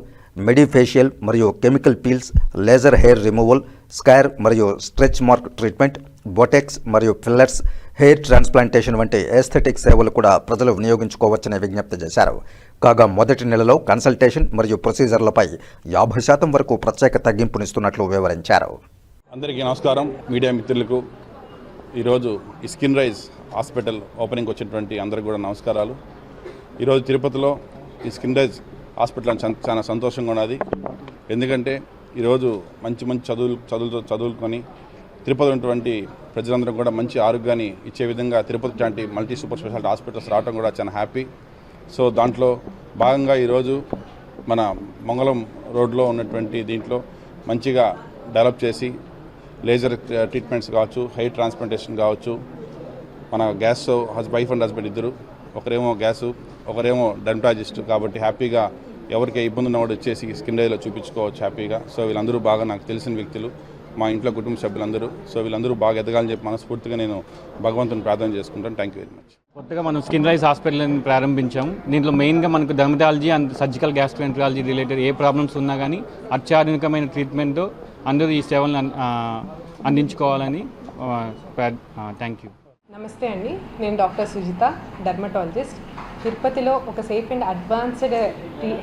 [SPEAKER 1] మెడిఫేషియల్ మరియు chemical peels, laser hair removal, scar మరియు స్ట్రెచ్ మార్క్ ట్రీట్మెంట్, బొటెక్స్ మరియు ఫిల్లర్స్, హెయిర్ ట్రాన్స్ప్లాంటేషన్ వంటి ఎస్థెటిక్ సేవలు కూడా ప్రజలు వినియోగించుకోవచ్చని విజ్ఞప్తి చేశారు. కాగా మొదటి నెలలో కన్సల్టేషన్ మరియు ప్రొసీజర్లపై 50% వరకు ప్రత్యేక తగ్గింపునిస్తున్నట్లు వివరించారు.
[SPEAKER 17] అందరికీ నమస్కారం. మీడియా మిత్రులకు ఈరోజు ఈ స్కిన్ రైజ్ హాస్పిటల్ ఓపెనింగ్కి వచ్చినటువంటి అందరికీ కూడా నమస్కారాలు. ఈరోజు తిరుపతిలో ఈ స్కిన్ రైజ్ హాస్పిటల్ చాలా సంతోషంగా ఉన్నది. ఎందుకంటే ఈరోజు మంచి చదువుకొని తిరుపతి ఉన్నటువంటి ప్రజలందరూ కూడా మంచి ఆరోగ్యాన్ని ఇచ్చే విధంగా తిరుపతి లాంటి మల్టీ సూపర్ స్పెషాలిటీ హాస్పిటల్స్ రావడం కూడా చాలా హ్యాపీ. సో దాంట్లో భాగంగా ఈరోజు మన మంగళం రోడ్లో ఉన్నటువంటి దీంట్లో మంచిగా డెవలప్ చేసి లేజర్ ట్రీట్మెంట్స్ కావచ్చు, హెయిర్ ట్రాన్స్ప్లాంటేషన్ కావచ్చు, మన గ్యాస్ వైఫ్ అండ్ హస్బెండ్ ఇద్దరు, ఒకరేమో గ్యాసు, ఒకరేమో డెర్మటాలజిస్ట్, కాబట్టి హ్యాపీగా ఎవరికి ఇబ్బంది ఉన్నవాడు వచ్చేసి స్కిన్ రైజ్లో చూపించుకోవచ్చు హ్యాపీగా. సో వీళ్ళందరూ బాగా నాకు తెలిసిన వ్యక్తులు, మా ఇంట్లో కుటుంబ సభ్యులందరూ. సో వీళ్ళందరూ బాగా ఎదగాలని చెప్పి మనస్ఫూర్తిగా నేను భగవంతుని ప్రార్థన చేసుకుంటాను. Thank you very much.
[SPEAKER 14] కొత్తగా మనం స్కిన్ రైజ్ హాస్పిటల్ని ప్రారంభించాం. దీంట్లో మెయిన్గా మనకు dermatology and surgical gastroenterology related A problems ఉన్నా కానీ అత్యాధునికమైన ట్రీట్మెంట్తో అందరూ ఈ సేవలను అందించుకోవాలని థ్యాంక్ యూ.
[SPEAKER 18] నమస్తే అండి, నేను డాక్టర్ సుజిత, డెర్మటాలజిస్ట్. తిరుపతిలో ఒక safe and advanced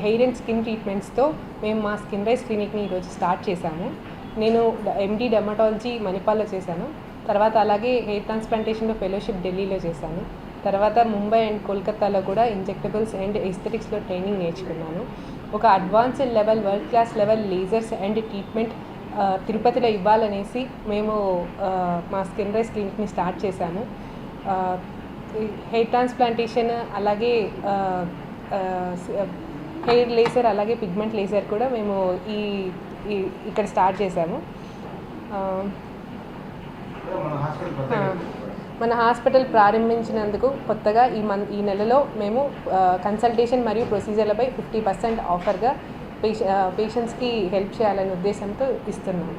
[SPEAKER 18] hair and skin ట్రీట్మెంట్స్తో మేము మా స్కిన్ రైజ్ క్లినిక్ని ఈరోజు స్టార్ట్ చేశాము. నేను ఎండి డెర్మటాలజీ మణిపాల్లో చేశాను. తర్వాత అలాగే హెయిర్ ట్రాన్స్ప్లాంటేషన్లో ఫెలోషిప్ ఢిల్లీలో చేశాను. తర్వాత ముంబై అండ్ కోల్కతాలో కూడా ఇంజెక్టబుల్స్ అండ్ ఎస్థెటిక్స్లో ట్రైనింగ్ నేర్చుకున్నాను. ఒక advanced level, world class level lasers and treatment తిరుపతిలో ఇవ్వాలనేసి మేము మా స్కిన్ రైజ్ క్లినిక్ని స్టార్ట్ చేశాము. హెయిర్ ట్రాన్స్ప్లాంటేషన్, అలాగే హెయిర్ లేజర్, అలాగే పిగ్మెంట్ లేజర్ కూడా మేము ఇక్కడ స్టార్ట్ చేశాము. మన హాస్పిటల్ ప్రారంభించినందుకు కొత్తగా ఈ నెలలో మేము కన్సల్టేషన్ మరియు ప్రొసీజర్లపై 50% ఆఫర్గా పేషెంట్స్కి హెల్ప్ చేయాలనే ఉద్దేశంతో ఇస్తున్నాము.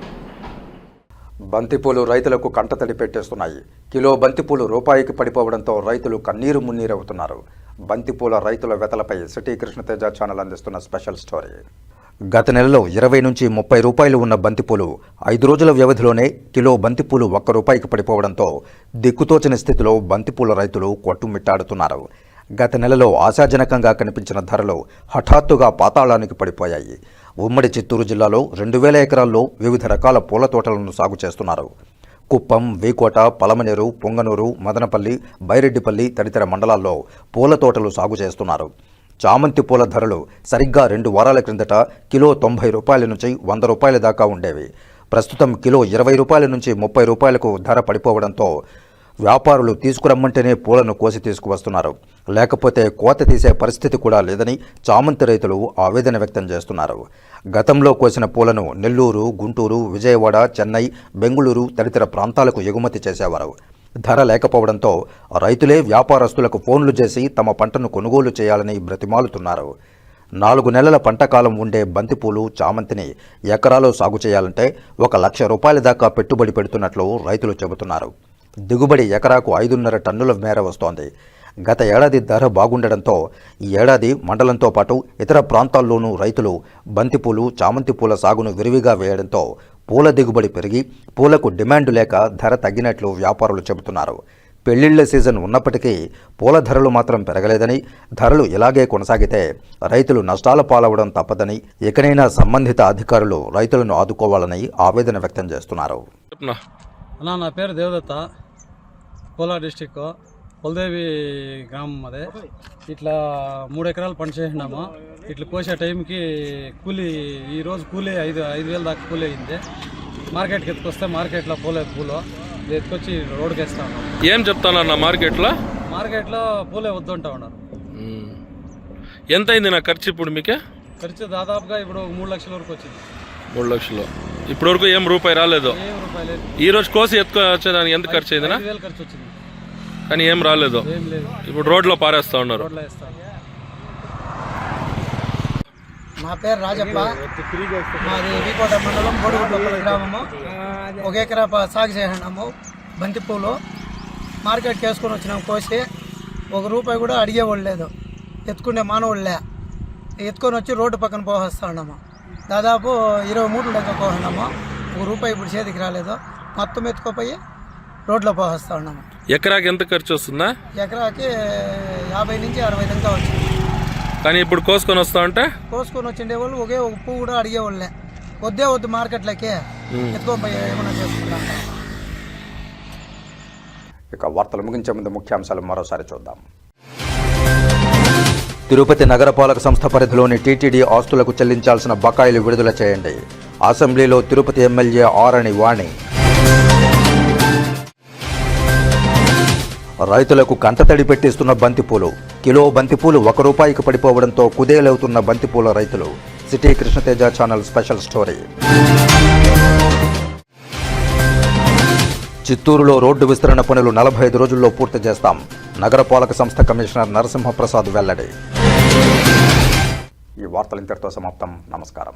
[SPEAKER 1] బంతిపూలు రైతులకు కంటతడి పెట్టేస్తున్నాయి. కిలో బంతిపూలు రూపాయికి పడిపోవడంతో రైతులు కన్నీరు మున్నీరవుతున్నారు. బంతిపూల రైతుల వెతలపై సిటీ కృష్ణతేజ ఛానల్ అందిస్తున్న స్పెషల్ స్టోరీ. గత నెలలో 20 నుంచి 30 రూపాయలు ఉన్న బంతిపూలు 5 రోజుల వ్యవధిలోనే కిలో బంతిపూలు 1 రూపాయికి పడిపోవడంతో దిక్కుతోచని స్థితిలో బంతిపూల రైతులు కొట్టుమిట్టాడుతున్నారు. గత నెలలో ఆశాజనకంగా కనిపించిన ధరలు హఠాత్తుగా పాతాళానికి పడిపోయాయి. ఉమ్మడి చిత్తూరు జిల్లాలో 2000 ఎకరాల్లో వివిధ రకాల పూల తోటలను సాగు చేస్తున్నారు. కుప్పం, వీకోట, పలమనేరు, పొంగనూరు, మదనపల్లి, బైరెడ్డిపల్లి తదితర మండలాల్లో పూల తోటలు సాగు చేస్తున్నారు. చామంతి పూల ధరలు సరిగ్గా 2 వారాల క్రిందట కిలో 90 రూపాయల నుంచి 100 రూపాయల దాకా ఉండేవి. ప్రస్తుతం కిలో 20 రూపాయల నుంచి 30 రూపాయలకు ధర పడిపోవడంతో వ్యాపారులు తీసుకురమ్మంటేనే పూలను కోసి తీసుకువస్తున్నారు. లేకపోతే కోత తీసే పరిస్థితి కూడా లేదని చామంతి రైతులు ఆవేదన వ్యక్తం చేస్తున్నారు. గతంలో కోసిన పూలను నెల్లూరు, గుంటూరు, విజయవాడ, చెన్నై, బెంగుళూరు తదితర ప్రాంతాలకు ఎగుమతి చేసేవారు. ధర లేకపోవడంతో రైతులే వ్యాపారస్తులకు ఫోన్లు చేసి తమ పంటను కొనుగోలు చేయాలని బ్రతిమాలుతున్నారు. 4 నెలల పంటకాలం ఉండే బంతిపూలు, చామంతిని ఎకరాలో సాగు చేయాలంటే 1 లక్ష రూపాయల దాకా పెట్టుబడి పెడుతున్నట్లు రైతులు చెబుతున్నారు. దిగుబడి ఎకరాకు 5.5 టన్నుల మేర వస్తోంది. గత ఏడాది ధర బాగుండడంతో ఈ ఏడాది మండలంతో పాటు ఇతర ప్రాంతాల్లోనూ రైతులు బంతిపూలు, చామంతి పూల సాగును విరివిగా వేయడంతో పూల దిగుబడి పెరిగి పూలకు డిమాండ్ లేక ధర తగ్గినట్లు వ్యాపారులు చెబుతున్నారు. పెళ్లిళ్ల సీజన్ ఉన్నప్పటికీ పూల ధరలు మాత్రం పెరగలేదని, ధరలు ఇలాగే కొనసాగితే రైతులు నష్టాల పాలవడం తప్పదని, ఎకనైనా సంబంధిత అధికారులు రైతులను ఆదుకోవాలని ఆవేదన వ్యక్తం చేస్తున్నారు.
[SPEAKER 19] నా పేరు దేవదత్త, కోలార్ డిస్టిక్ పొలదేవి గ్రామం. అదే ఇట్లా 3 ఎకరాలు పంట చేసినాము. ఇట్లా కోసే టైంకి కూలీ ఈరోజు కూలీ 5,000 దాకా కూలీ అయింది. మార్కెట్కి ఎత్తుకొస్తే మార్కెట్లో పోలేదు పూలు, ఎత్తుకొచ్చి రోడ్డుకి వేస్తాను.
[SPEAKER 20] ఏం చెప్తానన్న మార్కెట్లో
[SPEAKER 19] పూలే వద్దుంటా ఉన్నారు.
[SPEAKER 20] ఎంత అయింది నా ఖర్చు ఇప్పుడు మీకే?
[SPEAKER 19] ఖర్చు దాదాపుగా ఇప్పుడు 3 లక్షల వరకు వచ్చింది.
[SPEAKER 20] 3 లక్షలు. ఇప్పటి వరకు ఏం రూపాయి రాలేదు. ఈ రోజు కోసి ఎత్తుకొచ్చేదానికి ఎంత ఖర్చు అయింది?
[SPEAKER 19] 5,000 ఖర్చు వచ్చింది,
[SPEAKER 20] కానీ ఏం రాలేదు. ఇప్పుడు రోడ్లో పారేస్తా ఉన్నారు.
[SPEAKER 21] నా పేరు రాజప్ప, మాది వీకోట మండలం బోడిగుడ్లపల్లి గ్రామము. 1 ఎకరా సాగు చేసినాము బంతిపూలు. మార్కెట్కి వేసుకొని వచ్చినాము కోసి. 1 రూపాయి కూడా అడిగేవాళ్ళు లేదు, ఎత్తుకునే మానవుళ్ళే. ఎత్తుకొని వచ్చి రోడ్డు పక్కన పోసేస్తా ఉన్నాము. దాదాపు 20 మూటలు దగ్గర పోసినాము. 1 రూపాయి ఇప్పుడు చేతికి రాలేదు. మొత్తం ఎత్తుకోపోయి రోడ్లో పోసేస్తా ఉన్నాము.
[SPEAKER 20] ఎకరాకి ఎంత ఖర్చు వస్తుందా?
[SPEAKER 21] ఎకరాకి 50 నుంచి 60 దాకా వచ్చింది.
[SPEAKER 20] కానీ ఇప్పుడు కోసుకొని వస్తా ఉంటే
[SPEAKER 21] కోసుకొని వచ్చిండే వాళ్ళు ఒకే 1 పువ్వు కూడా అడిగేవాళ్ళే. వద్దు మార్కెట్లోకి ఎత్తుకోపోయి ఏమన్నా చేసుకుంటాం.
[SPEAKER 1] ఇక వార్తలు ముగించే ముందు ముఖ్యాంశాలు మరోసారి చూద్దాం. తిరుపతి నగరపాలక సంస్థ పరిధిలోని టీటీడీ ఆస్తులకు చెల్లించాల్సిన బకాయిలు విడుదల చేయండి. అసెంబ్లీలో తిరుపతి ఎమ్మెల్యే ఆరణి వాణి. రైతులకు కంటతడి పెట్టిస్తున్న బంతిపూలు. కిలో బంతిపూలు 1 రూపాయికి పడిపోవడంతో కుదేలవుతున్న బంతిపూల రైతులు. City Krishna Teja channel special story. చిత్తూరులో రోడ్డు విస్తరణ పనులు 45 రోజుల్లో పూర్తి చేస్తాం. నగరపాలక సంస్థ కమిషనర్ నరసింహప్రసాద్ వెల్లడి. ఈ వార్తలు ఇంతటితో సమాప్తం. నమస్కారం.